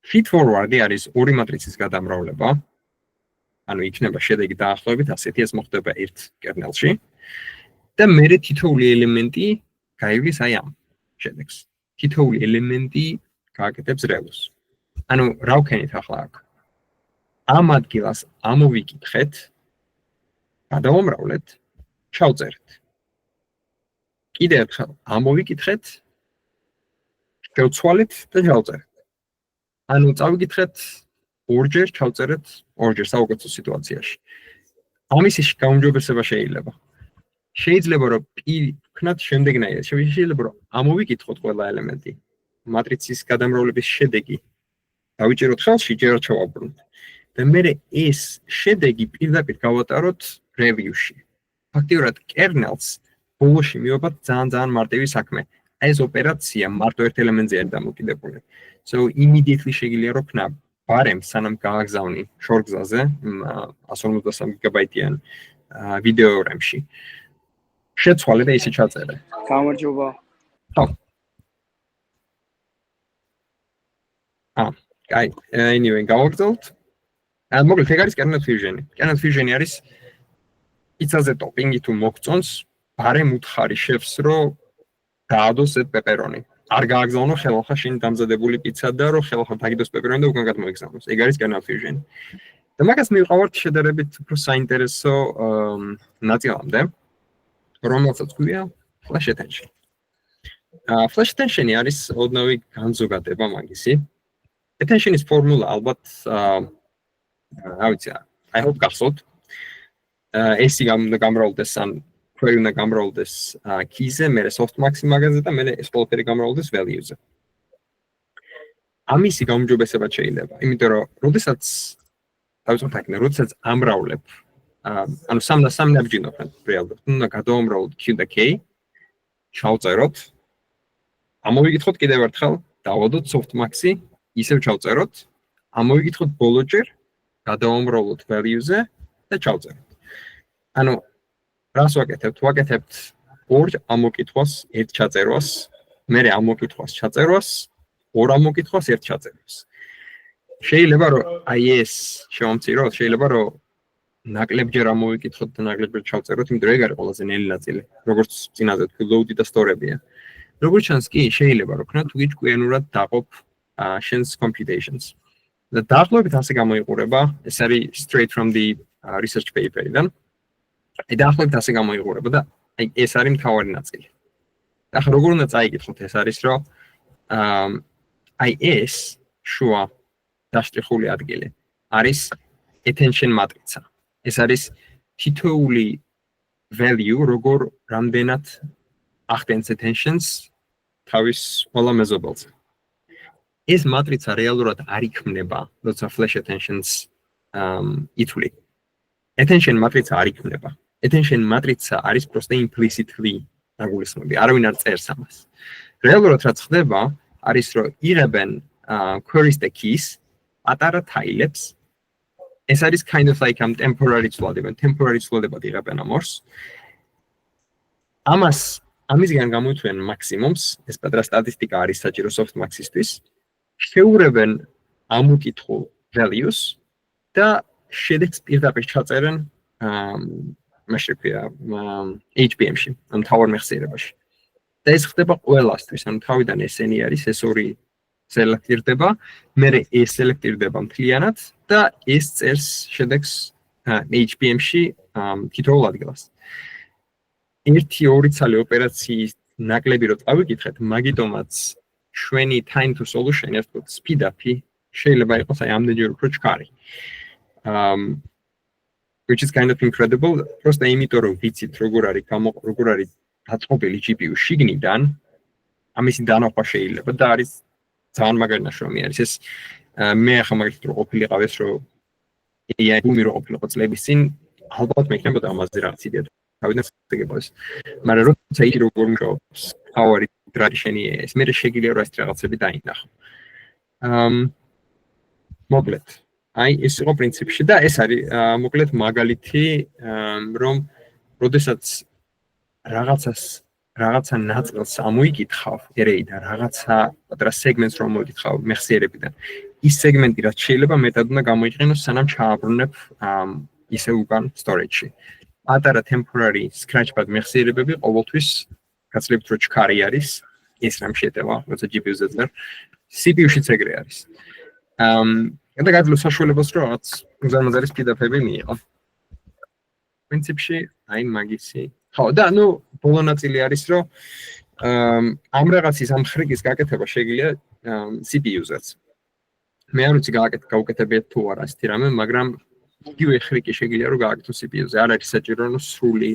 Speaker 1: Feed forward-ი არის ორი მატრიცის გადამრავლება, ანუ იქნება შედეგი დაახლოებით ასეთი, ეს მოხდება ერთ kernel-ში და მერე თითოეული ელემენტი გაივლის აი ამ შედეგს. თითოეული ელემენტი გააკეთებს relu-ს. ანუ რა ვქენით ახლა აქ? ამ ადგილას ამოვიკითხეთ, გადავამრავლეთ, ჩავწერეთ. კიდევ ერთხელ ამოვიკითხეთ, შევცვალეთ და ჩავწერეთ. ანუ წავიკითხეთ ორჯერ, ჩავწერეთ ორჯერ საუკეთესო სიტუაციაში. ამის გაუმჯობესება შეიძლება. შეიძლება რომ ვქნათ შემდეგნაირად, შეიძლება რომ ამოვიკითხოთ ყველა ელემენტი. მატრიცის გადამრავლების შედეგი დავიჭეროთ ხელში, ჯერ ჩავაბრუნოთ. და მერე ეს შედეგი პირდაპირ გავატაროთ review-ში. ფაქტიურად kernel-ს ბოლოში მივაბათ ძალიან მარტივი საქმე. ეს ოპერაცია მარტო ერთ ელემენტზე არ დამოკიდებული. So immediately შეგიძლია რომ ქნა ბარემ სანამ გააგზავნი შორგზაზე 153 გიგაბაიტიან ვიდეო RAM-ში. შეცვალე და ისე ჩაწერე.
Speaker 5: გამარჯობა.
Speaker 1: ხო. Აი, anyway, გავაგზავნთ. მოკლედ ეგ არის kernel fusion-ი. Kernel fusion-ი არის პიცაზე ტოპინგი თუ მოგწონს, ბარემ უთხარი შევს, რომ დაადოს ეს პეპერონი. არ გააგზავნო ხელახლა შინ დამზადებული პიცა და რომ ხელახლა დაგიდოს პეპერონი და უკან გადმოიგზავნოს. ეგ არის kernel fusion. და მაგას მივყავართ შედარებით უფრო საინტერესო ნაწილამდე, რომელსაც გვია flash attention. Flash attention-ი არის ოდნავი განზოგადება მაგისი. Attention-ის ფორმულა ალბათ რა ვიცი, I hope გახსოვთ. AC გამრავლდეს ან query უნდა გამრავლდეს key-ზე, მერე softmax-ი მაგაზე და მერე ეს ყველაფერი გამრავლდეს value-ზე. ამისი გაუმჯობესება შეიძლება, იმიტომ რომ როდესაც როდესაც ამრავლებ ანუ სამ ნაბიჯი ვქნათ რეალურად. უნდა გადავამრავლოთ Q და K, ჩავწეროთ. ამოვიკითხოთ კიდევ ერთხელ, დავადოთ softmax-ი, ისევ ჩავწეროთ. ამოვიკითხოთ ბოლოჯერ, გადავამრავლოთ value-ზე და ჩავწეროთ. ანუ რას ვაკეთებთ? ვაკეთებთ ორ ამოკითხვას, ერთ ჩაწერვას, მერე ამოკითხვას ჩაწერვას, ორ ამოკითხვას, ერთ ჩაწერვას. შეიძლება რომ აი ეს შევამციროთ, შეიძლება რომ ნაკლებჯერ ამოვიკითხოთ და ნაკლებჯერ ჩავწეროთ, იმიტომ რომ ეგ არის ყველაზე ნელი ნაწილი, როგორც წინაზე თქვი, load-ი და store-ებია. როგორც ჩანს კი, შეიძლება რომ ქნათ უგიჭკვიანურად დაყოფ შენს computations. და დაახლოებით ასე გამოიყურება, ეს არის straight from the research paper-დან. დაახლოებით ასე გამოიყურება და აი ეს არის მთავარი ნაწილი. და ახლა როგორ უნდა წაიკითხოთ, ეს არის რომ აი ეს შუა დაშტრიხული ადგილი არის attention matrica. ეს არის თითოეული value, როგორ რამდენად ახდენს attentions თავის ყველა მეზობელზე. ეს matrica რეალურად არ იქმნება, როცა flash attentions ითვლი. Attention matrica არ იქმნება. Attention matrica არის просто implicitly დაგულისხმები. არავინ არ წერს ამას. რეალურად რაც ხდება, არის რომ იღებენ queries და keys, პატარა თაილებს. ეს არის kind of like temporary ცვლადებად იღებენ ამორს. ამისგან გამოიწვიან მაქსიმუმს, ეს პატარა სტატისტიკა არის საჭირო softmax-ისთვის. შეურევენ ამოკითხულ values და შედეგს პირდაპირ ჩაწერენ მაშინ ქვია HBM-ში, ამ მთავარ მეხსიერებაში. და ეს ხდება ყველასთვის, ანუ თავიდან SN-ი არის, ეს ორი სელექტირდება, მერე ეს სელექტირდება მთლიანად და ეს წერს შედეგს HBM-ში თითოეულ ადგილას. 1-2 ცალი ოპერაციის ნაკლები რო წავიკითხეთ, მაგიტომაც ჩვენი time to solution, ასე ვთქვათ, speed up-ი შეიძლება იყოს აი ამდენჯერ უფრო ჩქარი. Which is kind of incredible. Просто იმიტომ რომ ვიცით როგორ არის დაწყობილი GPU შიგნიდან, ამისი დანახვა შეიძლება და არის ძალიან მაგარი ნაშრომი არის ეს. მე ახლა მაგით რო ყოფილიყავ ეს რომ AI ბუმი რო ყოფილიყო წლების წინ, ალბათ მექნებოდა ამაზე რაღაც იდეა. თავიდან შეგებოს. მაგრამ როცა იგი როგორ მუშაობს, თავარი tradition-ი ეს, მე შეგიძლია რომ ეს რაღაცები დაინახო. მოკლედ აი ეს იყო პრინციპში და ეს არის მოკლედ მაგალითი რომ როდესაც რაღაცა ნაწილს ამოიკითხავ ერეიდან რაღაცა პატარა სეგმენტს რომ მოიკითხავ მეხსიერებიდან ის სეგმენტი რაც შეიძლება მეტად უნდა გამოიყენოს სანამ ჩააბრუნებ ისე უკან storage-ში პატარა temporary scratch-pad მეხსიერებები ყოველთვის გაცილებით რო ჩქარი არის ეს რამ შეტევა როცა GPU-ზე ძლევ CPU-შიც ეგრე არის და გადლო საშუალებას რომ რაღაც უზარმაზარი speed-up-ები მიიღო პრინციპში აი მაგისი ხო და ნუ ბოლო ნაწილი არის რომ ამ რაღაცის ამ ხრიკის გაკეთება შეიძლება CPU-ზეც მე არ ვიცი გაუკეთებიათ თუ არა ასეთი რამე მაგრამ იგივე ხრიკი შეიძლება რომ გააკეთო CPU-ზე არ არის საჭირო რომ სრული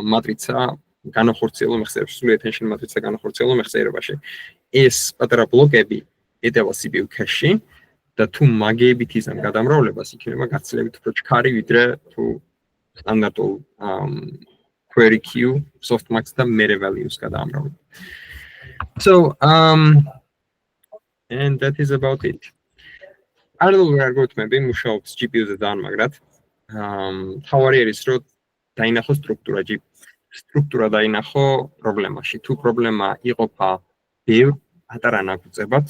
Speaker 1: მატრიცა განახორციელო მეხსიერებაში სრული attention მატრიცა განახორციელო მეხსიერებაში ეს პატარა ბლოკები ეტევა CPU cache-ში და თუ მაგეებით იზამ გადამრავლებას იქნება გაცილებით უფრო ჩქარი ვიდრე თუ სტანდარტულ query queue softmax და mere values გადაამრავლებ. So and that is about it. Parallel algoritmები მუშაობს GPU-ზე ძალიან მაგრად. თავარი არის რომ დაინახო სტრუქტურა დაინახო პრობლემაში. თუ პრობლემა იყოფა ბევრ პატარა ნაკუწებად,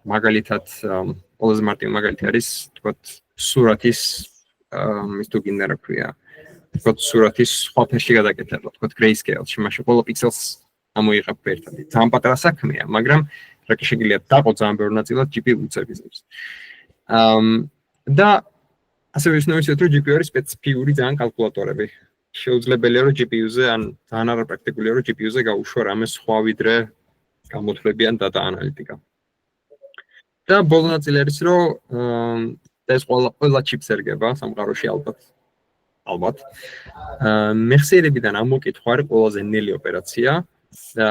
Speaker 1: მაგალითად ყველაზე მარტივი მაგალითი არის თქვათ სურათის ის თუ გინდა რა ქვია თქვათ სურათის სხვა ფერში გადაკეთება თქვათ grayscale-ში მაშინ ყველა პიქსელს ამოიღებ ერთად ძალიან პატარა საქმეა მაგრამ რა კი შეგიძლია დაყო ძალიან ბევრ ნაწილად GPU უწევიზებს და ასევე ისნოვისეთ რომ GPU არის სპეციფიკური ძალიან კალკულატორები შეუძლებელია რომ GPU-ზე ან ძალიან არაპრაქტიკულია რომ GPU-ზე გაუშვა რამე სხვა ვიდრე გამოთვლებიან data analytica. და ბოლო ნაწილი არის რომ ეს ყველა chips ერგება სამყაროში ალბათ. მეხსიერებიდან ამოკითხვა არის ყველაზე ნელი ოპერაცია და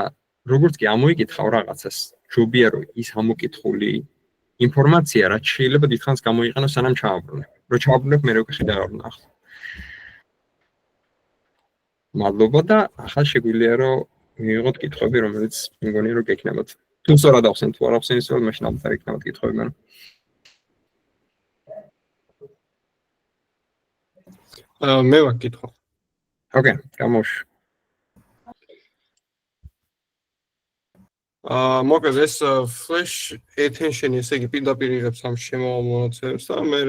Speaker 1: როგორც კი ამოიკითხავ რაღაცას, ჯობია რომ ის ამოკითხული ინფორმაცია რაც შეიძლება დიდხანს გამოიყენო სანამ ჩააბრუნებ. რო ჩააბრუნებ მე უკვე ხედავ ნახ. მადლობა და ახლა შეგვიძლია რომ მივიღოთ კითხვები, რომელიც მგონი რომ გექნებათ. თუ სწორად ახსენეთ, თუ არ ახსენეთ, რომ მაშინ ალბათ არ იქნებათ კითხვები მან.
Speaker 5: მე ვარ კითხვა.
Speaker 1: ოკეი, გამოშვ.
Speaker 5: მოკლედ ეს flash attention ესე იგი პირდაპირ იღებს ამ შემავალ მონაცემებს და მე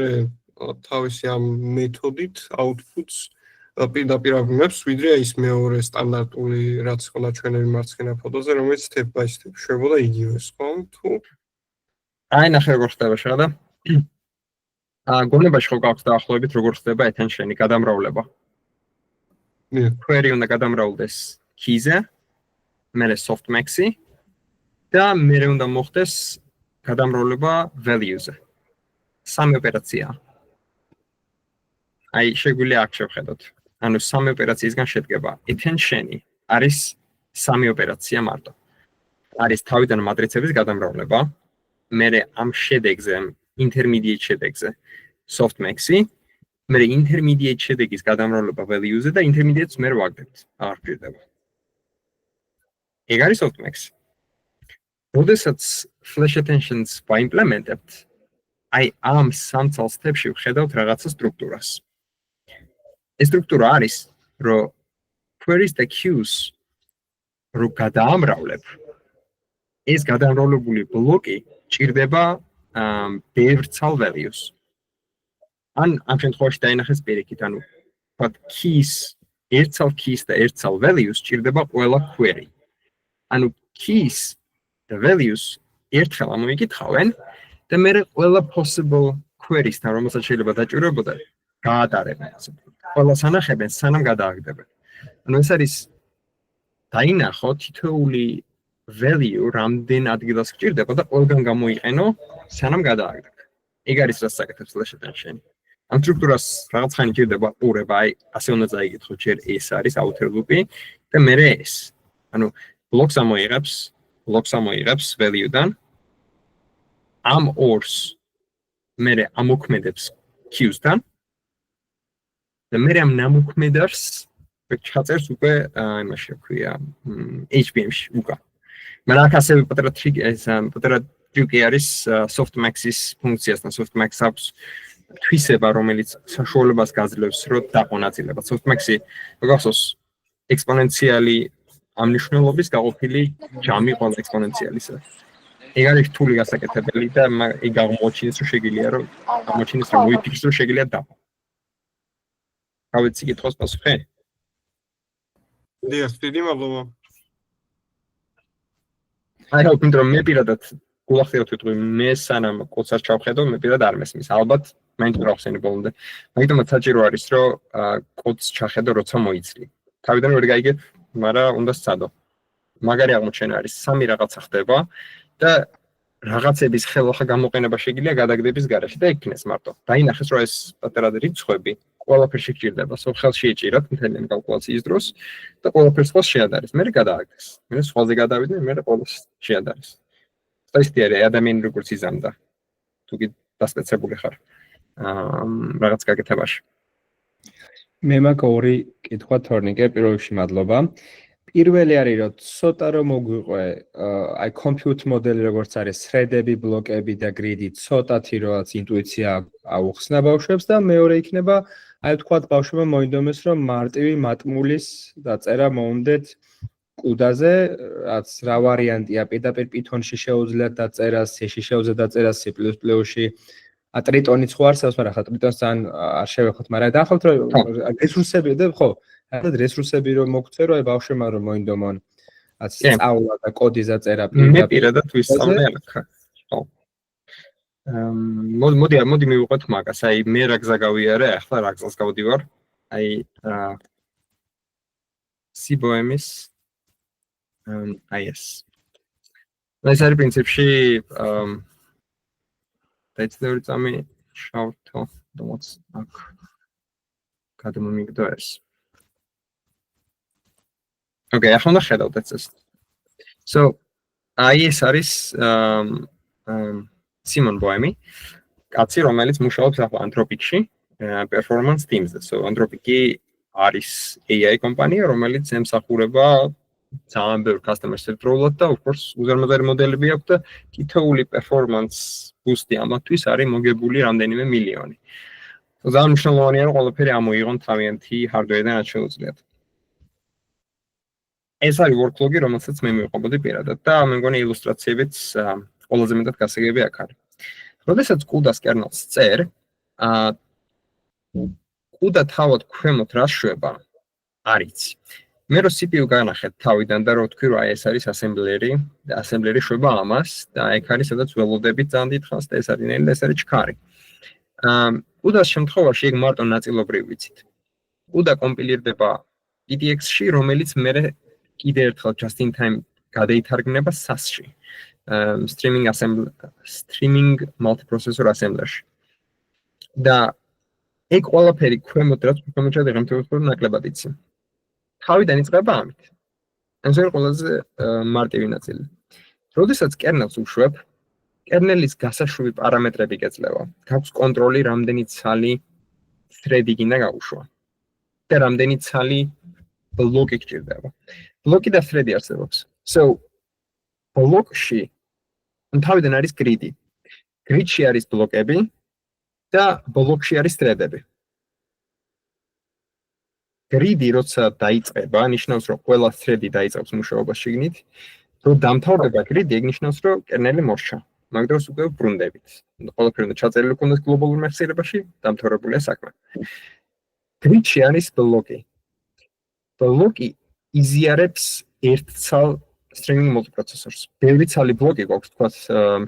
Speaker 5: თავისი ამ მეთოდით outputs პირდაპირ აგვიმებს, ვიდრე ის მეორე სტანდარტული რაც ხონდა ჩვენები მარცხენა ფოტოზე, რომელიც step by step შვებოდა იგივეს, ხო? თუ
Speaker 1: აი ნახე როგორ ხდება შეხედა. გონებაში ხო გაქვს დაახლოებით როგორ ხდება attention-ი გადამრავლება. query უნდა გადამრავლდეს key-ზე, მერე softmax-ი და მერე უნდა მოხდეს გადამრავლება value-ზე. სამი ოპერაცია. აი შეგვიძლია აქ შევხედოთ. ანუ სამი ოპერაციისგან შედგება. attention-ი არის სამი ოპერაცია მარტო. არის თავიდან მატრიცების გადამრავლება, მერე ამ შედეგზე, intermediate შედეგზე softmax-ი, მერე intermediate შედეგის გადამრავლება value-ზე და intermediate-ს მე ვაგდებთ. არ გვჭირდება. ეგ არის softmax. როდესაც flash attention-ს ვაიმპლემენტებთ, აი ამ სამ წელ step-ში ვხედავთ რაღაცა სტრუქტურას. ეს სტრუქტურა არის, რომ queries და queues რო გადაამრავლებ, ეს გადამრავლებული ბლოკი ჭირდება ბევრ ცალ values. ან ამ შემთხვევაში დაინახეს პირიქით, ანუ ვთქვათ keys, ერთცალ keys და ერთცალ values ჭირდება ყველა query. ანუ keys და values ერთხელ ამოიკითხავენ და მე ყველა possible queries-თან, რომელსაც შეიძლება დაჭირებოდა, გაატარებენ ასე. ყველას ანახებენ, სანამ გადააგდებენ. ანუ ეს არის დაინახო თითოეული value რამდენ ადგილას გჭირდება და ყველგან გამოიყენო, სანამ გადააგდებ. ეგ არის რაც საკეთებს flash attention-ი. ამ სტრუქტურას რაღაც ხანი ჭირდება ყურება, აი ასე უნდა წაიგითხო, ჯერ ეს არის outer loop-ი და მერე ეს. ანუ blocks ამოიღებს value-დან ამ or's მერე ამოქმედებს queues-დან და მერე ამ ნამოქმედებს ჩაწერს უკვე იმაში ქვია HBM-ში უკან. მაგრამ აქ ასევე პატარა ტრიკი არის softmax-ის ფუნქციასთან softmax აქვს თვისება, რომელიც საშუალებას გაძლევს, რომ დაყო ნაწილება. softmax-ი გახსოვს ექსპონენციალი ამ მნიშვნელობის გაყოფილი ჯამი ყველა ექსპონენციალისა. ეგ არის რთული გასაკეთებელი და ეგ აღმოჩინეს, რომ შეგიძლია რომ მოიფიქროს, რომ შეგიძლია დაყო. გავიცი კითხოს პასუხი?
Speaker 5: დიახ, დიდი მადლობა.
Speaker 1: აი რომ მე პირადად გულახდილობთ ვიტყვი, მე სანამ კოდს არ ჩავხედო, მე პირადად არ მესმის. ალბათ მაინც რა ხსენი ბოლომდე. მაგიტომაც საჭირო არის, რომ კოდს ჩახედო, როცა მოიცლი. თავიდან ვერ გაიგებ, მაგრამ უნდა სცადო. მაგარი აღმოჩენა არის, სამი რაღაცა ხდება და რაღაცების ხელახლა გამოყენება შეიძლება გადაგდების გარეშე და იქნეს მარტო. დაინახეს, რომ ეს პატარა რიცხვები ყველაფერში გჭირდება, ხელში ეჭირათ მთელი კალკულაციის დროს და ყველაფერს ხელს შეადარეს. მე გადააგდეს. მე სხვაზე გადავიდნენ, მე ყველას შეადარეს. სტატისტიკა ადამიანი როგორც იზამდა. თუ კი დასპეცებული ხარ. რაღაც გაკეთებაში.
Speaker 2: მე მაქვს ორი კითხვა თორნიკე, პირველ რიგში მადლობა. პირველი არის რომ ცოტა რომ მოგვიყვე აი compute მოდელი როგორც არის thread-ები, ბლოკები და grid-ი ცოტათი რაც ინტუიცია აუხსნა ბავშვებს და მეორე იქნება აი ვთქვათ ბავშვებმა მოინდომეს რომ მარტივი მატმულის დაწერა მოუნდეთ კუდაზე რაც რა ვარიანტია პირდაპირ Python-ში შეუძლიათ დაწერა, C-ში შეუძლიათ დაწერა, C++-ში ტრიტონიც ხო არსებობს, მაგრამ ხა ტრიტონს ძალიან არ შევეხოთ, მაგრამ დაახლოებით რომ რესურსები და ხო რესურსები რომ მოგწე რომ აი ბავშვებმა რომ მოინდომონ სწავლა და კოდის დაწერა
Speaker 1: მე პირადად ვისწავლე ახლა. ხო. მოდი მივუყვეთ მაგას. აი მე რა გზა გავიარე, ახლა რა გზას გავდივარ. აი CBOM-ის აი ეს. ეს არის პრინციპში დაიცდევრი წამი შავთო რომელიც აქ გადმომიგდო ეს. Okay, ახლა უნდა ხედავთ ეს. So, ეს არის Simon Boemi, კაცი, რომელიც მუშაობს ახლა Anthropic-ში, performance teams-ზე. So, Anthropic-ი არის AI კომპანია, რომელიც ემსახურება ძალიან ბევრ customer-ს როლად და of course უზარმაზარი მოდელები აქვს და თითოეული performance boost-ი ამათთვის არის მოგებული რამდენიმე მილიონი. ძალიან მნიშვნელოვანია რომ ყველაფერი ამოიღონ თავიანთი hardware-დან რაც შეუძლიათ. ეს არის workflow-ი, რომელსაც მე მივყვებოდი პირადად და მე მგონი ილუსტრაციებიც ყველაზე მეტად გასაგები აქ არის. როდესაც CUDA-ს kernel-ს წერ, CUDA თავად ქვემოთ რა შვება არის. მე რო CPU განახეთ თავიდან და რო თქვი რომ ეს არის assembler-ი და assembler-ი შვება ამას და ეგ არის სადაც ველოდებით ძალიან დიდხანს და ეს არის ნელი და ეს არის ჩქარი. CUDA-ს შემთხვევაში ეგ მარტო ნაწილობრივ ვიცით. CUDA კომპილირდება EDX-ში, რომელიც მე კიდე ერთხელ just in time გადაითარგმნება SAS-ში. streaming multiprocessor assembler-ში. და ეგ ყველაფერი ქვემოთ რაც ქვემოთ შედღემთხვევით რომ ნაკლებად იცი. თავიდან იწყება ამით. ეს არის ყველაზე მარტივი ნაწილი. როდესაც kernel-ს უშვებ, kernel-ის გასაშვები პარამეტრები გეძლევა. გაქვს კონტროლი რამდენი ცალი thread-ი გინდა გაუშვა. და რამდენი ცალი ბლოკი გჭირდება. ბლოკი და thread-ი არსებობს. So, ბლოკში თავიდან არის grid-ი. Grid-ში არის ბლოკები და ბლოკში არის thread-ები. Grid-ი როცა დაიწყება, ნიშნავს რომ ყველა thread-ი დაიწყებს მუშაობას შიგნით. რო დამთავრდება grid-ი, ეგ ნიშნავს რომ kernel-ი მორჩა. მაგდროს უკვე ბრუნდებით. ყველაფერი უნდა ჩაწერილი ქონდეს გლობალურ მეხსიერებაში, დამთავრებულია საქმე. Grid-ში არის ბლოკი. ბლოკი იზიარებს ერთ ცალ streaming multiprocessors. ბევრი ცალი ბლოკი გვაქვს, თქვა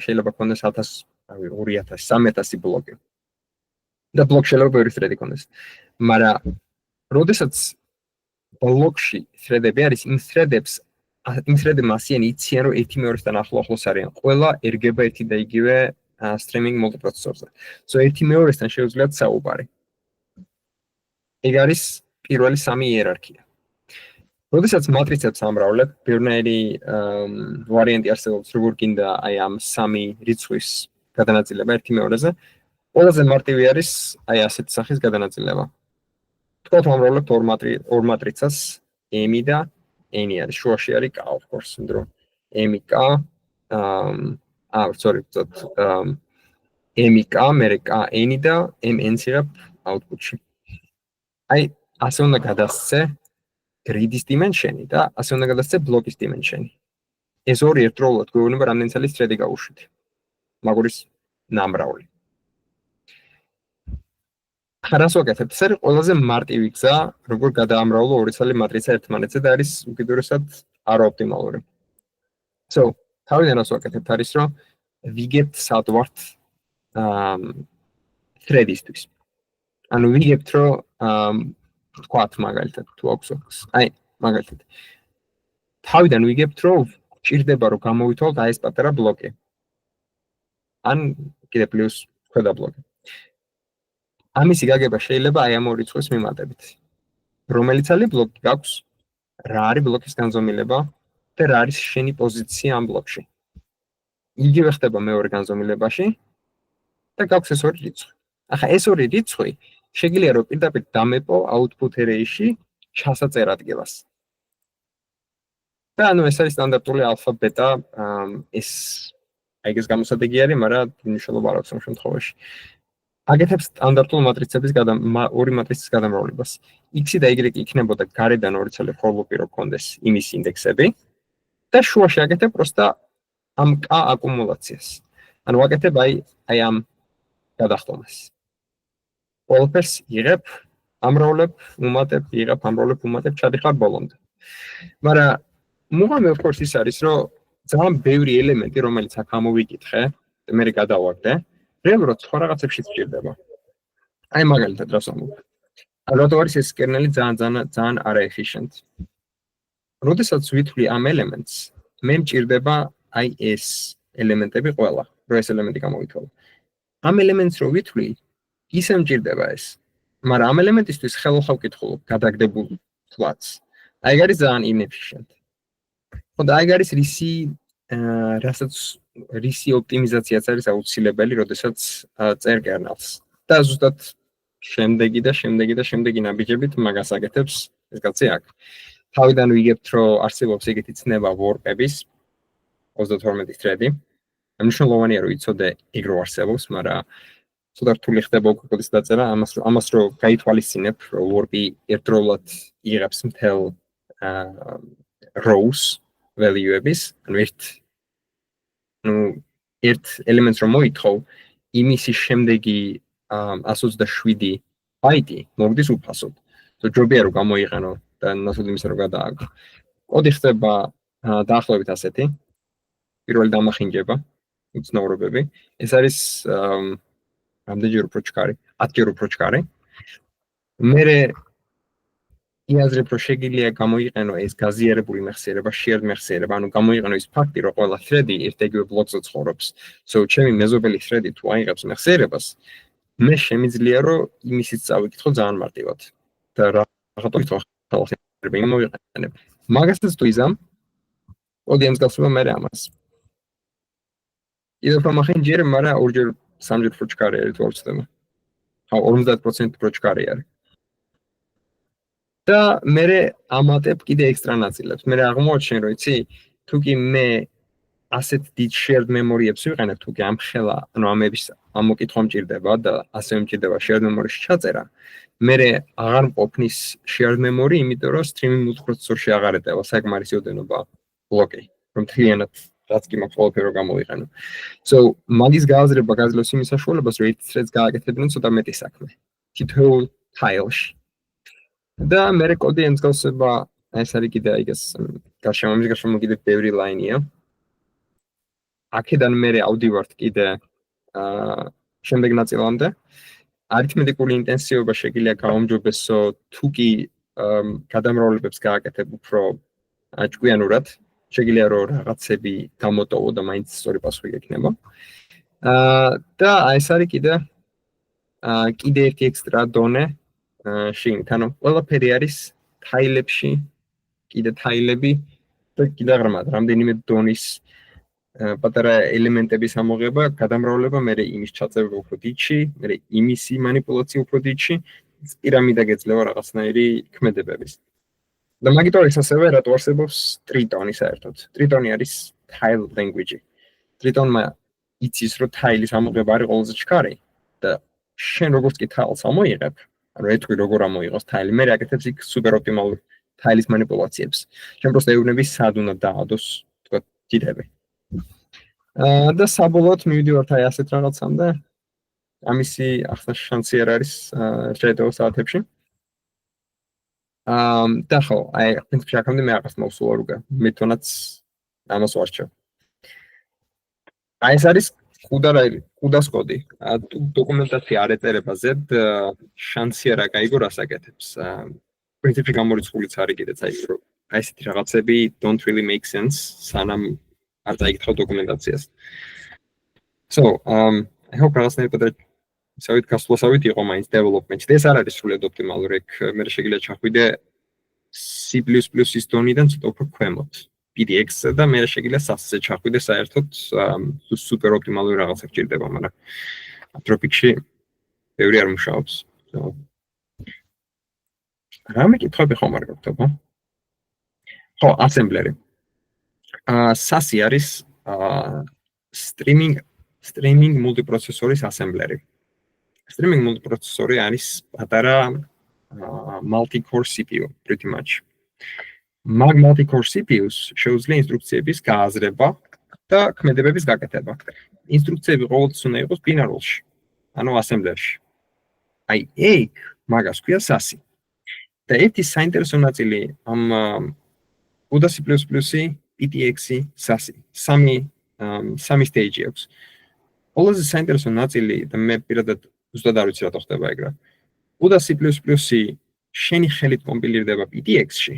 Speaker 1: შეიძლება ქონდეს 1000, 2000, 3000 ბლოკი. და ბლოკ შეიძლება ბევრი thread-ი ქონდეს. მაგრამ როდესაც ბლოკში thread-ები არის, იმ thread-ები ასიანი იციან, რომ ერთი მეორესთან ახლოს არიან. ყველა ერგება ერთი და იგივე streaming multiprocessor-ზე. So ერთი მეორესთან შეუძლიათ საუბარი. ეგ არის პირველი სამი იერარქია. როდესაც მატრიცებს ამრავლებ, ბევრნაირი ვარიანტი არსებობს, როგორ გინდა აი ამ სამი რიცხვის გადანაწილება ერთი მეორეზე. ყველაზე მარტივი არის აი ასეთი სახის გადანაწილება. თქვათ ვამრავლებთ ორ მატრიცას, M-ი და N-ი არის. შუაში არის K, of course, ნდრო. M-ი K, M-ი K, მერე K, N-ი და M-N-ს იღებ output-ში. აი, ასე უნდა გადასცე grid-ის dimension-ი და ასე უნდა გადასცე ბლოკის dimension-ი. ეს ორი ერთდროულად გვეუბნება რამდენი ცალი thread-ი გაუშვით. მაგურის ნამრავლი. რას ვაკეთებ? ეს არის ყველაზე მარტივი გზა, როგორ გადაამრავლო ორი ცალი მატრიცა ერთმანეთზე და არის უკიდურესად არაოპტიმალური. So, თავიდან რას ვაკეთებ? არის რომ ვიგებთ სადვართ thread-ისთვის. ანუ ვიგებთ რომ თქვათ მაგალითად თუ აქვს აი მაგალითად თავიდან ვიგებთ რომ ჭირდება რომ გამოვითვალოთ აი ეს პატარა ბლოკი ან კიდე პლუს ქვედა ბლოკი ამისი გაგება შეიძლება აი ამ ორი რიცხვის მიმატებით რომელიც არის ბლოკი გაქვს რა არის ბლოკის განზომილება და რა არის შენი პოზიცია ამ ბლოკში იგივე ხდება მეორე განზომილებაში და გაქვს ეს ორი რიცხვი ახლა ეს ორი რიცხვი შეგიძლია რომ პირდაპირ დამეპო output array-ში ჩასაწერ ადგილას. და ანუ ეს არის სტანდარტული ალფა ბეტა ეს ეგეს გამოსადეგი არის, მაგრამ მნიშვნელობა არ აქვს ამ შემთხვევაში. აგეთებს სტანდარტულ მატრიცების ორი მატრიცის გადამრავლებას. X-ი და Y-ი იქნებოდა გარედან ორი ცალი for loop-ი რო კონდეს იმის ინდექსები და შუაში აგეთებ პროსტა ამ K აკუმულაციას. ანუ აგეთებ აი ამ გადახტომას. ყველაფერს იღებ, ამრავლებ, უმატებ, იღებ, ამრავლებ, უმატებ, ჩადიხარ ბოლომდე. მაგრამ მუღამი of course ის არის, რომ ძალიან ბევრი ელემენტი, რომელიც აქ ამოვიკითხე, მე გადავარდე, რეალურად სხვა რაღაცებში სჭირდება. აი მაგალითად რას ამოვიქ. რატო არის ეს kernel-ი ძალიან არა efficient. როდესაც ვითვლი ამ ელემენტს, მე მჭირდება აი ეს ელემენტები ყველა, რო ეს ელემენტი გამოითვალა. ამ ელემენტს რო ვითვლი, ისე მჭირდება ეს. მაგრამ ამ ელემენტისთვის ხელახლა ვკითხულობ გადაგდებულ თვალს. აი ეს არის ძალიან inefficient. ხო და აი ეს რასაც რისი ოპტიმიზაციაც არის აუცილებელი, როდესაც წერ კერნელს. და ზუსტად შემდეგი ნაბიჯებით მაგას აკეთებს ეს კაცი აქ. თავიდან ვიგებთ, რომ არსებობს ეგეთი ცნება warp-ების 32 thread-ი. მნიშვნელოვანია რომ იცოდე ეგ რო არსებობს, მაგრამ ცოტა რთული ხდება უკვე კოდის დაწერა, ამას რო გაითვალისწინებ, რომ warp-ი ერთდროულად იღებს მთელ rows value-ების, ერთ ელემენტს რომ მოითხოვ, იმისი შემდეგი 127 ბაიტი მოგდის უფასოდ. ჯობია რომ გამოიყენო და ნაცვლად იმისა რომ გადააგო. კოდი ხდება დაახლოებით ასეთი. პირველი დამახინჯება, უცნაურობები. ეს არის რამდენჯერ უფრო ჩქარი? 10 ჯერ უფრო ჩქარი. მერე იაზრებ რომ შეგიძლია გამოიყენო ეს გაზიარებული მეხსიერება, shared მეხსიერება, ანუ გამოიყენო ის ფაქტი, რომ ყველა thread-ი ერთ-ეგივე ბლოკზე ცხოვრობს. ჩემი მეზობელი thread-ი თუ აიღებს მეხსიერებას, მე შემიძლია რომ იმისიც წავიკითხო ძალიან მარტივად. და რაღაცა ვიქცევ ხალხს მოიყენებ. მაგასაც თუ იზამ, კოდი ემსგავსება მე ამას. კიდევ უფრო მახინჯერე, მაგრამ ორჯერ სამჯერ უფრო ჩქარი არის თუ არ ვცდები. 50% უფრო ჩქარი არის. და მე ამატებ კიდე ექსტრა ნაწილებს. მე აღმოაჩენ რომ იცი, თუ კი მე ასეთ დიდ shared memory-ებს ვიყენებ, თუ კი ამ ხელა, ანუ ამების ამოკითხვა მჭირდება და ასევე მჭირდება shared memory-ში ჩაწერა, მე აღარ მყოფნის shared memory, იმიტომ რომ streaming multiprocessor-ში აღარ ეტევა საკმარისი ოდენობა ბლოკი, რომ მთლიანად რაც კი მაქვს ყველაფერი რომ გამოვიყენო. მაგის გააზრება გაძლევს იმის საშუალებას, რომ ერთ threads გააკეთებინონ ცოტა მეტი საქმე. თითოეულ tile-ში. და მე კოდი ემსგავსება, ეს არის კიდე აიგეს გარშემო კიდე ბევრი line-ია. აქედან მე ავდივართ კიდე შემდეგ ნაწილამდე. არითმეტიკული ინტენსივობა შეგიძლია გაუმჯობესო, თუ კი გადამრავლებებს გააკეთებ უფრო ჭკვიანურად, შეგიძლია რომ რაღაცები გამოტოვო და მაინც სწორი პასუხი გექნება. და ეს არის კიდე ერთი ექსტრა დონე შიგნით, ანუ ყველაფერი არის თაილებში, კიდე თაილები და კიდე ღრმად, რამდენიმე დონის პატარა ელემენტების ამოღება, გადამრავლება, მე იმის ჩაწევა უფრო დიდში, მე იმისი манипуляცია უფრო დიდში, პირამიდა გეძლევა რაღაცნაირი ქმედებების. და მაგით არის ასევე რატო არსებობს Triton-ი საერთოდ. Triton-ი არის tile language-ი. Triton-მა იცის, რომ tile-ის ამოღება არის ყველაზე ჩქარი და შენ როგორც კი tile-ს ამოიღებ, ანუ ეთქვი როგორ ამოიღოს tile, მე აკეთებს იქ super optimal tile-ის манипуляციებს. შენ просто ეუბნები სად უნდა დაადოს, თქვა დიდები. და საბოლოოდ მივიდივართ აი ასეთ რაღაცამდე. ამისი ახლა შანსი არ არის შეეტევა საათებში. და ხო, აი პრინციპში აქამდე მე აღარ მოვსულა უკვე. მე თუნდაც ამას ვარჩევ. აი ეს არის კუდას კოდი. დოკუმენტაცია არ ეწერება ზედ შანსი არა გაიგო რას აკეთებს. პრინციპში გამორიცხულიც არის კიდეც აი რომ აი ესეთი რაღაცები don't really make sense სანამ არ დაიკითხავ დოკუმენტაციას. I hope რაღაცნაირად ისევით გასვლასავით იყო მაინც development-ში. ეს არ არის სრულად ოპტიმალური, მე შეგვიძლია ჩახვიდე C++-ის დონიდან ცოტა უფრო ქვემოთ. PDX-ზე და მე შეგვიძლია SAS-ზე ჩახვიდე საერთოდ super optimალური რაღაცა გჭირდება, მაგრამ Tropic-ში ბევრი არ მუშაობს. რა მეკითხები ხომ არ გქონდა? ხო, assembler-ი. SAS-ი არის streaming multiprocessor-ის assembler-ი. Streaming multiprocessor არის პატარა multi-core CPU pretty much. Mag multi-core CPU-ს შეუძლია ინსტრუქციების გააზრება და ქმედებების გაკეთება. ინსტრუქციები ყოველთვის უნდა იყოს ბინარულში, ანუ assembler-ში. აი ეგ მაგას ქვია SAS-ი. და ერთი საინტერესო ნაწილი ამ CUDA C++-ი, PTX-ი, SAS-ი. სამი stage აქვს. ყველაზე საინტერესო ნაწილი და მე პირადად ზუსტად არ ვიცი რატო ხდება ეგრე. CUDA C++-ი შენი ხელით კომპილირდება PTX-ში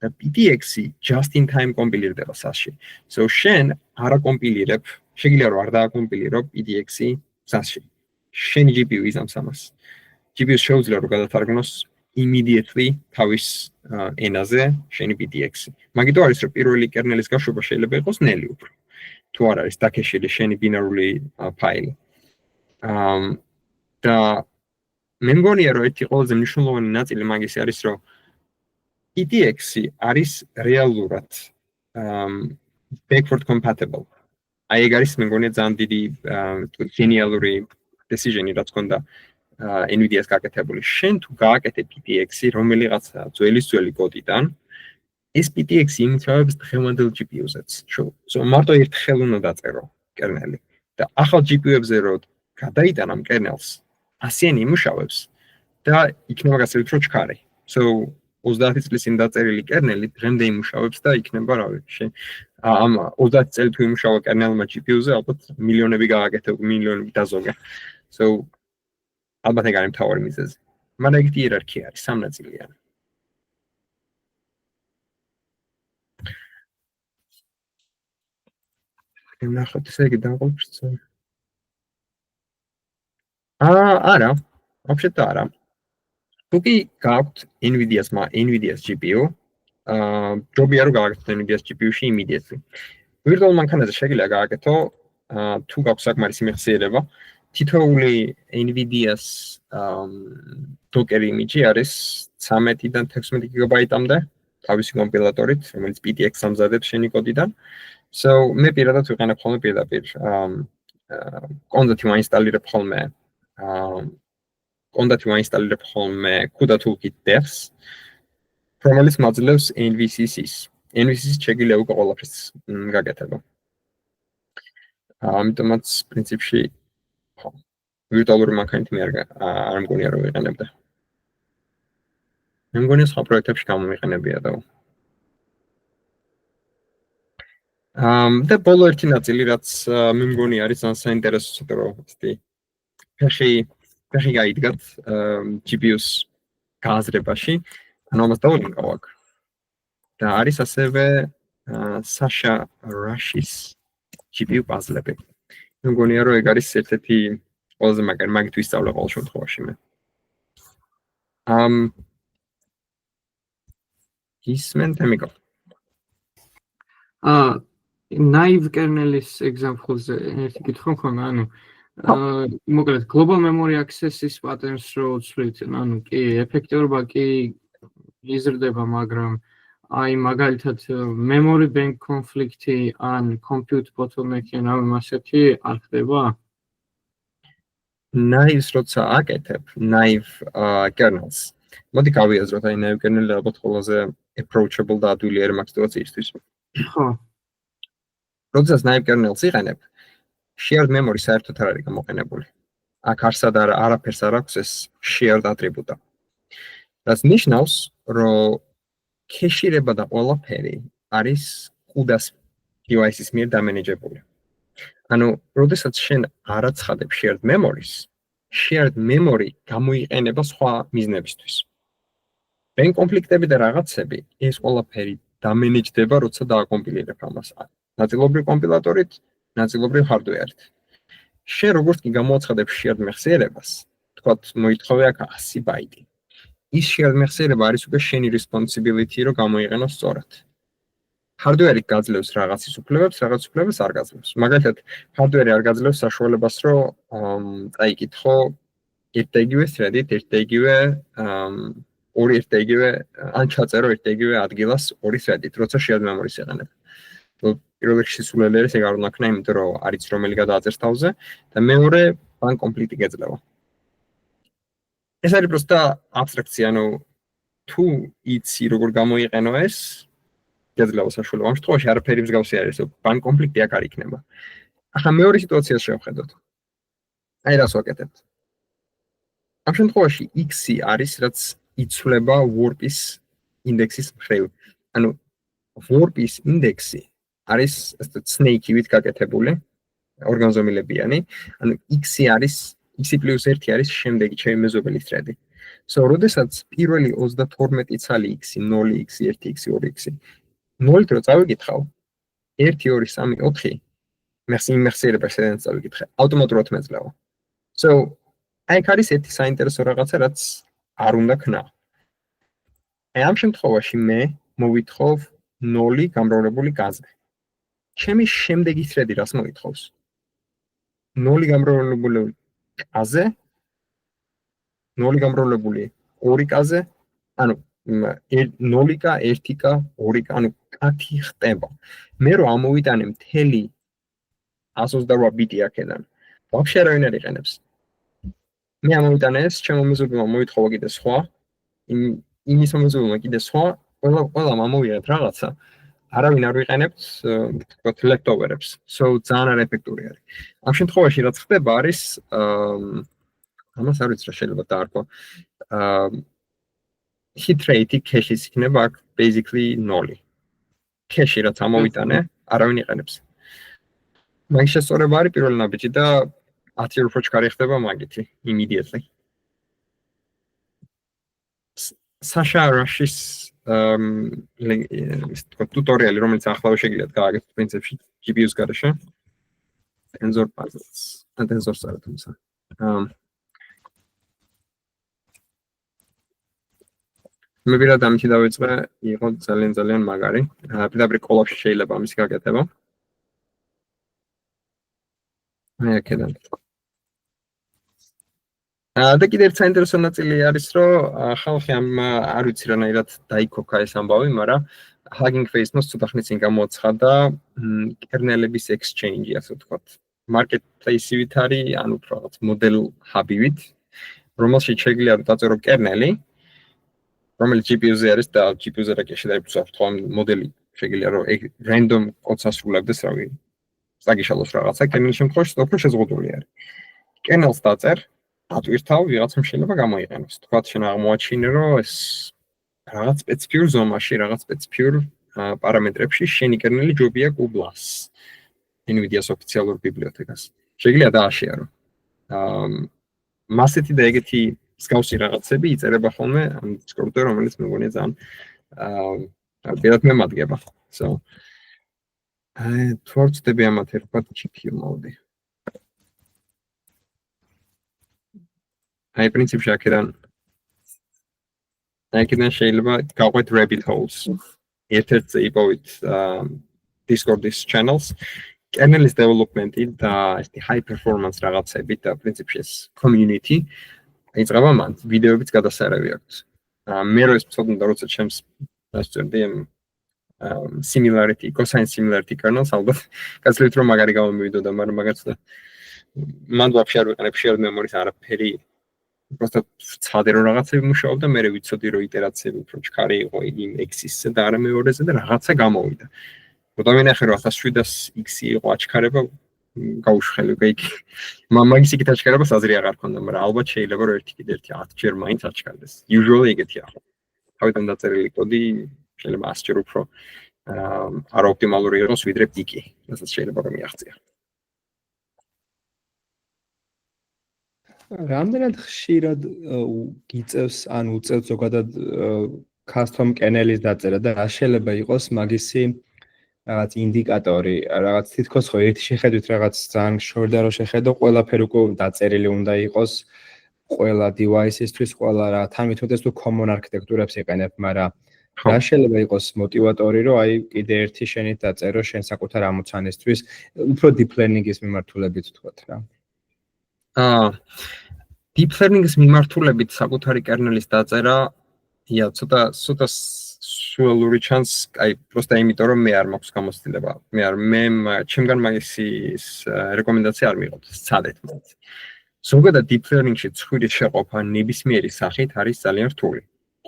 Speaker 1: და PTX-ი just in time კომპილირდება SAS-ში. So შენ არ აკომპილირებ, შეგიძლია რომ არ დააკომპილირო PTX-ი SAS-ში. შენი GPU იზამს ამას. GPU-ს შეუძლია რომ გადათარგმნოს immediately თავის ენაზე შენი PTX-ი. მაგითო არის რომ პირველი kernel-ის გაშვება შეიძლება იყოს ნელი უფრო. თუ არ არის დაკეშილი შენი ბინარული ფაილი. და მე მგონია რომ ერთი ყველაზე მნიშვნელოვანი ნაწილი მაგის არის რომ PTX-ი არის რეალურად backward compatible. აი ეგ არის მე მგონია ძალიან დიდი გენიალური decision-ი რაც ქონდა NVIDIA-ს გაკეთებული. შენ თუ გააკეთე PTX-ი რომელიღაცა ძველი კოდიდან ეს PTX-ი იმუშავებს დღევანდელ GPU-ზეც. მარტო ერთხელ უნდა დაწერო kernel-ი და ახალ GPU-ებზე რო გადაიტანა ამ kernel-ს ასიანი იმუშავებს და იქნება გასაგები რომ ჩქარი. 30 წლის წინ დაწერილი kernel-ი დღემდე იმუშავებს და იქნება რავი ამ 30 წელი თუ იმუშავა kernel-მა GPU-ზე ალბათ მილიონები გააკეთე, მილიონები დაზოგა. ალბათ ეგ არის მთავარი მიზეზი. მაგრამ ეგეთი იერარქია არის სამნაწილიანი. ნახოთ ესე იგი დააყოლებს. არა. Вообще-то არა. თუკი გააქვთ NVIDIA-ს GPU, ჯობია რომ გააკეთოთ NVIDIA-ს GPU-ში immediately. Virtual მანქანაზე შეგიძლია გააკეთო, თუ გაქვს საკმარისი მეხსიერება, თითოეული NVIDIA-ს Docker image არის 13-დან 16 გიგაბაიტამდე თავისი კომპილატორით, რომელიც PTX-ს ამზადებს შენი კოდიდან. მე პირადად ვიყენებ ხოლმე პირდაპირ კონდატი ვაინსტალირებ ხოლმე CUDA toolkit devs, რომელიც მაძლევს NVCC-ს. NVCC-ს შეგიძლია უკვე ყველაფერს გაკეთება. ამიტომაც პრინციპში ვირტუალური მანქანით მე არ მგონია რომ ვიყენებდა. მე მგონია სხვა პროექტებში გამომიყენებია და და ბოლო ერთი ნაწილი რაც მე მგონი არის ძალიან საინტერესო რომ ისეთი ფეხი გაიდგათ GPU-ს გააზრებაში, ანუ ამას დავუდგავ. და არის ასევე Sasha Rush's GPU puzzle-ები. მე მგონია რომ ეგ არის ერთ-ერთი ყველაზე მაგით ვისწავლე ყოველ შემთხვევაში მე. ისმენ თემიკო.
Speaker 3: Naive kernel-ის example-ზე ერთი კითხვა მქონდა, ანუ მოკლედ global memory access-ის patterns რო ვცვლით, ანუ კი ეფექტურობა კი იზრდება, მაგრამ აი მაგალითად memory bank conflict-ი ან compute bottleneck-ი ან ასეთი არ ხდება?
Speaker 1: Naive-ს როცა აკეთებ, naive kernels. მოდი გავიაზროთ, აი naive kernel-ი ალბათ ყველაზე approachable და ადვილი მაგ სიტუაციისთვის.
Speaker 3: ხო.
Speaker 1: როდესაც naive kernel-ს იყენებ, shared memory საერთოდ არ არის გამოყენებული. აქ არაფერს არ აქვს ეს shared attribute-ა. რაც ნიშნავს, რომ ქეშირება და ყველაფერი არის CUDA-ს device-ის მიერ დამენეჯებული. ანუ, როდესაც შენ არ აცხადებ shared memories, shared memory გამოიყენება სხვა მიზნებისთვის. Bank conflict-ები და რაღაცები, ეს ყველაფერი დამენეჯდება, როცა დააკომპილირებ ამას. ნაწილობრივ კომპილატორით, ნაწილობრივ hardware-ით. შენ როგორც კი გამოაცხადებ shared მეხსიერებას, თქვათ მოითხოვე აქ 100 ბაიტი. ის shared მეხსიერება არის უკვე შენი responsibility, რომ გამოიყენოს სწორად. hardware-ი გაძლევს რაღაცის უფლებებს, რაღაც უფლებებს არ გაძლევს. მაგალითად, hardware-ი არ გაძლევს საშუალებას, რომ წაიკითხო ერთ-იგივე thread-ით, ერთ-იგივე ორი ერთ-იგივე ან ჩაწერო ერთ-იგივე ადგილას ორი thread-ით, როცა shared memory-ს იყენებ. პირველ რიგში სულელი არის, ეგ არ უნდა ქნა, იმიტომ რომ არის რომელი გადააწერს თავზე და მეორე bank conflict-ი გეძლევა. ეს არის просто აბსტრაქცია, ანუ თუ იცი როგორ გამოიყენო ეს გეძლევა საშუალება. ამ შემთხვევაში არაფერი მსგავსი არის, bank conflict-ი აქ არ იქნება. ახლა მეორე სიტუაციას შევხედოთ. აი რას ვაკეთებთ. ამ შემთხვევაში x-ი არის, რაც იცვლება warp-ის ინდექსის მხრივ. ანუ warp-ის ინდექსი არის snake-ივით გაკეთებული, ორგანზომილებიანი. ანუ x-ი არის x+1 არის შემდეგი ჩემი მეზობელი thread-ი. So, როდესაც პირველი 32 ცალი x, 0x, 1x, 2x, 0-ით რო წავიკითხავ, 1, 2, 3, 4, მეხსიერება შედენს წავიკითხე, ავტომატურად მეძლევა. So, აი არის ერთი საინტერესო რაღაცა, რაც არ უნდა ქნა. აი ამ შემთხვევაში მე მოვითხოვ 0 გამრავლებული გაზე. ჩემი შემდეგი thread-ი რას მოითხოვს? 0 გამრავლებული გაზე, 0 გამრავლებული 2 გაზე, ანუ 0-კა, 1-კა, 2-კა, ანუ კათი ხტება. მე რო ამოვიტანე მთელი 128 ბიტი აქედან. ვაფშე არავინ არ იყენებს. მე ამოვიტანე ეს, ჩემო მეზობელმა მოითხოვა კიდე სხვა, იმის მეზობელმა კიდე სხვა, ყველა ამოვიღეთ რაღაცა. არავინ არ ვიყენებთ, თქვათ, leftover-ებს. So, ძალიან არ ეფექტური არის. ამ შემთხვევაში რაც ხდება არის, ამას არ ვიცი რა შეიძლება დაარქვა. hit rate cache-ის იქნება აქ basically 0. cache რაც ამოვიტანე, არავინ იყენებს. მაგის შესწორება არის პირველი ნაბიჯი და 10 უფრო ჩქარი ხდება მაგითი immediately. Sasha Rashis tutorial რომელიც ახლავე შეგიძლიათ გააკეთოთ პრინციპში GPU-ს გარეშე. Tensor puzzles. Tensor-ს არა თუმცა. მე პირადად ამით დავიწყე, იყო ძალიან მაგარი. პირდაპირ კოლაფში შეიძლება ამის გაკეთება. მე აქედან. და კიდევ ერთ საინტერესო ნაწილი არის, რომ ხალხი არ ვიცი რანაირად დაიქოქა ეს ამბავი, მაგრამ Hugging Face-ს ცოტა ხნის წინ გამოაცხადა კერნელების exchange-ი, ასე ვთქვათ. Marketplace-ივით არის, ანუ უფრო რაღაც model hub-ივით, რომელშიც შეგვიძლია დაწერო კერნელი, რომელიც GPU-ზე არის და GPU-ზე რა კეში დაიფუძა თქვა მოდელი შეგვიძლია რომ random კოდს ასრულებდეს, რავი, საგიშალოს რაღაცა, კერნელის შემთხვევაში უფრო შეზღუდული არის. კერნელს დაწერ, ატვირთავ, ვიღაცამ შეიძლება გამოიყენოს. თქვათ შენ აღმოაჩინე, რომ ეს რაღაც სპეციფიურ ზომაში, რაღაც სპეციფიურ პარამეტრებში შენი კერნელი ჯობია Google-ს. NVIDIA-ს ოფიციალურ ბიბლიოთეკას. შეგვიძლია დააშიარო. მასეთი და ეგეთი მსგავსი რაღაცები იწერება ხოლმე ამ Discord-ზე, რომელიც მეგონია ძალიან პირად მემადგება. So, თუ არ ვწდები ამათ ერთად GPU mode. აი პრინციპში აქედან შეიძლება გავყვეთ rabbit holes. ერთ-ერთზე იპოვით Discord-ის channels, kernel-ის development-ი და ესეთი high performance რაღაცები და პრინციპში ეს community იწყება მან ვიდეოებიც გადასარევი აქვს. მე რო ეს ვწოდნდა როცა ჩემს დასწრდი similarity, cosine similarity kernels ალბათ გასვლით რომ მაგარი გამომივიდოდა, მაგრამ მაგაც მან ვაფშე არ ვიყენებ shared memory-ს არაფერი. просто ვცადე რომ რაღაცები მუშაობდა, მე ვიცოდი რომ iterაციები უფრო ჩქარი იყო იმ x-ისზე და არა მეორეზე და რაღაცა გამოვიდა. როცა ვინახე რომ 1700x იყო აჩქარება გაუშველი გეიქი. მაგის იქით აჩქარებას აზრი აღარ ქონდა, მაგრამ ალბათ შეიძლება რომ ერთი კიდე ერთი 10 ჯერ მაინც აჩქარდეს. Usually ეგეთია. თავიდან დაწერილი კოდი შეიძლება 100 ჯერ უფრო არ ოპტიმალური იყოს ვიდრე პიკი, რასაც შეიძლება რომ მიაღწია.
Speaker 2: რამდენად ხშირად გიწევს ან უწევს ზოგადად custom kernel-ის დაწერა და რა შეიძლება იყოს მაგისი რაღაც ინდიკატორი, რაღაც თითქოს ხო ერთი შეხედვით რაღაც ძალიან შორდა რო შეხედო, ყველაფერი უკვე დაწერილი უნდა იყოს ყველა device-ისთვის, ყველა რა თან მithmetes თუ common architecture-ებს იყენებ, მაგრამ რა შეიძლება იყოს მოტივატორი, რომ აი კიდე ერთი შენით დაწერო შენ საკუთარ ამოცანისთვის, უფრო deep learning-ის მიმართულებით თქვათ რა.
Speaker 1: Deep learning-ის მიმართულებით საკუთარი kernel-ის დაწერა, ცოტა სულური ჩანს, აი, просто იმიტომ რომ მე არ მაქვს გამოცდილება. მე ჩემგან მაგისი რეკომენდაცია არ მიიღოთ, სცადეთ მაინც. ზოგადად deep learning-ში ცხვირის შეყოფა ნებისმიერი სახით არის ძალიან რთული.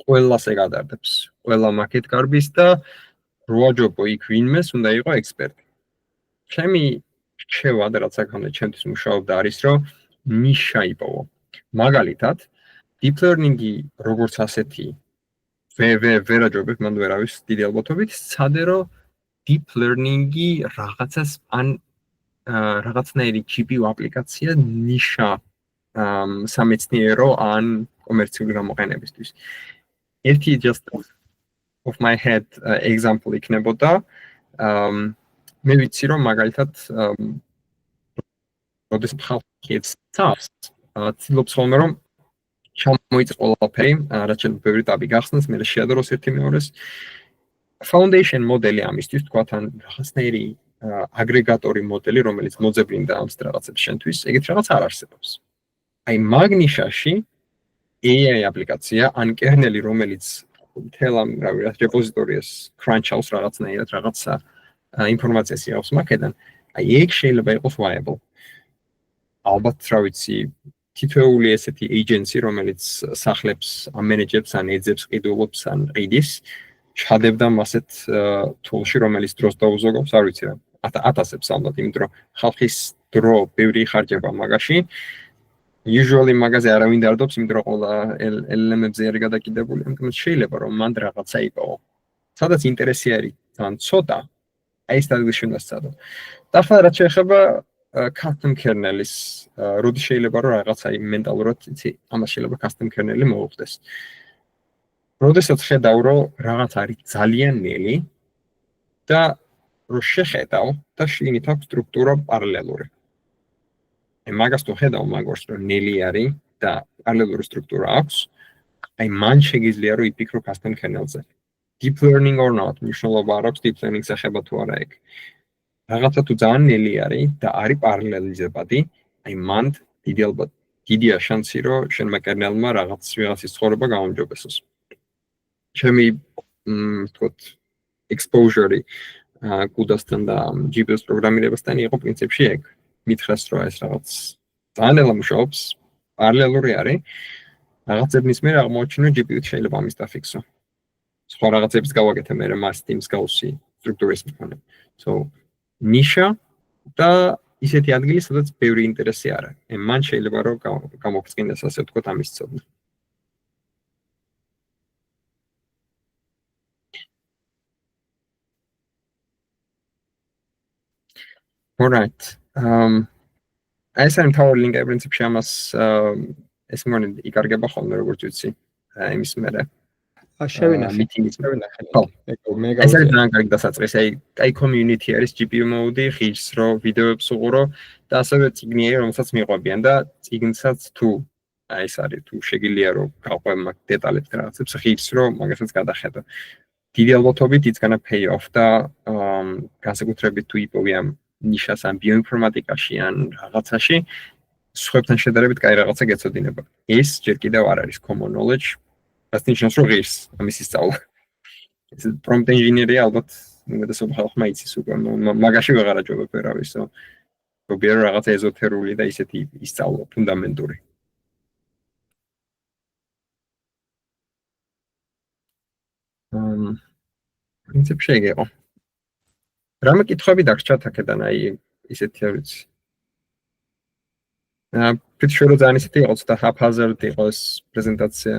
Speaker 1: ყველას ეგადარდებს, ყველა მაკეთ გარბის და როაჯობო იქ ვინმეს უნდა იყოს ექსპერტი. ჩემი რჩევა და რაც აქამდე ჩემთვის მუშაობდა არის, რომ ნიშა იპოვო. მაგალითად, deep learning-ი როგორც ასეთი ვერაჯობებ, მანდ ვერავის დიდი ალბათობით, სცადე რომ deep learning-ი რაღაცას ან რაღაცნაირი GPU აპლიკაცია ნიშა სამეცნიერო ან კომერციული გამოყენებისთვის. ერთი just of my head example იქნებოდა მე ვიცი რომ მაგალითად როდის ხალხი ცავს ცდილობს ხოლმე რომ ჩამოიწეს ყველაფერი რაც შეიძლება ბევრი ტაბი გახსნას მე შეადაროს ერთი მეორეს foundation მოდელი ამისთვის თქვათ ან რაღაცნაირი აგრეგატორი მოდელი რომელიც მოძებნინდა ამ რაღაცებს შენთვის ეგეთ რაღაც არ არსებობს აი მაგნიშაში AI აპლიკაცია ან კერნელი რომელიც მთელ ამ რეპოზიტორიას crunch-ავს რაღაცნაირად რაღაცა ინფორმაციას იღებს მაგედან აი ეგ შეიძლება იყოს viable ალბათ რა ვიცი თითოეული ესეთი agency რომელიც სახლებს ამენეჯებს ან ეძებს ყიდულობს ან ყიდის ჩადებდა მასეთ tool-ში რომელიც დროს დაუზოგავს არ ვიცი რა ათასებს ალბათ იმიტომ რომ ხალხის დრო ბევრი ხარჯება მაგაში usually მაგაზე არავინ დარდობს იმიტომ რომ ყველა LLM-ებზე არის გადაკიდებული ამიტომ შეიძლება რომ მანდ რაღაცა იპოვო სადაც ინტერესი არის თან ცოტა აი ეს ადგილში უნდა სწადო და ახლა რაც შეეხება custom kernel-ის როდი შეიძლება რომ რაღაცა მენტალურად იცი ამას შეიძლება custom kernel-ი მოუხდეს როდესაც ხედავ რომ რაღაც არის ძალიან ნელი და რო შეხედავ და შიგნით აქვს სტრუქტურა პარალელური აი მაგას თუ ხედავ მაგას რომ ნელი არის და პარალელური სტრუქტურა აქვს აი მან შეგიძლია რომ იფიქრო custom kernel-ზე deep learning or not მნიშვნელობა არ აქვს deep learning-ს ეხება თუ არა ეგ რაღაცა თუ ძალიან ნელი არის და არის პარალელიზებადი აი მან დიდია შანსი რომ შენმა kernel-მა ვიღაცის ცხოვრება გაუმჯობესოს ჩემი თქოთ exposure-ი კუდასთან და GPU-ს პროგრამირებასთან იყო პრინციპში ეგ მითხრას რომ ეს რაღაც ძალიან ნელა მუშაობს პარალელური არის რაღაცებნის მე აღმოჩინო GPU-თ შეიძლება ამის დაფიქსო სხვა რაღაცებს გავაკეთე მე მას teams გავუსი სტრუქტურის მქონე so ნიშა და ისეთი ადგილი სადაც ბევრი ინტერესი არა მან შეიძლება რომ გამოგწინდეს ასე ვთქვათ ამის ცოდნა Alright. ეს არის power link პრინციპში ამას ეს მგონი იკარგება ხოლმე როგორც ვიცი. იმის მერე.
Speaker 2: შევინახე.
Speaker 1: მიტინგის
Speaker 2: შევინახე. მე
Speaker 1: ეს არის ძალიან კარგი დასაწყისი. აი community არის GPU mode-ი, ხის რო ვიდეოებს უყურო და ასევე ციგნია რომელსაც მიყვებიან და ციგნსაც თუ აი ეს არის თუ შეგიძლია რომ გავყვე მაგ დეტალებს რაღაცებს ხის რო მაგასაც გადახედო. დიდი ალბათობით it's gonna pay off და განსაკუთრებით თუ იპოვიან ნიშას ან ბიოინფორმატიკაში ან რაღაცაში სხვებთან შედარებით კაი რაღაცა გეცოდინება. ეს ჯერ კიდევ არ არის common knowledge. რაც ნიშნავს რომ ღირს ამის ისწავლა. ეს prompt engineer-ი ალბათ უმეტესობა ხალხმა იცის უკვე მაგაში ვეღარ აჯობებ ვერავისო. პრობიერ რაღაცა ეზოთერული და ისეთი ისწავლა ფუნდამენტური. პრინციპში ეგ იყო. რამე კითხვები დაგჭათ აქედან აი ისეთი არ ვიცი. pretty sure ძალიან ისეთი იყო ცოტა haphazard იყო ეს პრეზენტაცია.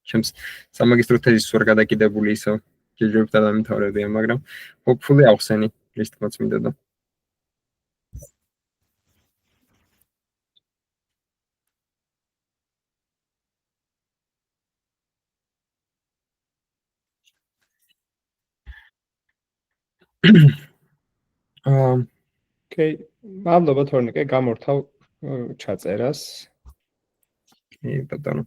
Speaker 1: ჩემს სამაგისტრო თეზისს ვარ გადაკიდებული ისო ჯერჯერობით დამთავრებია, მაგრამ hopefully ახსენი ის თქმა მინდა და
Speaker 2: Okay, მადლობა თორნიკე, გამორთავ ჩაწერას.
Speaker 1: ბატონო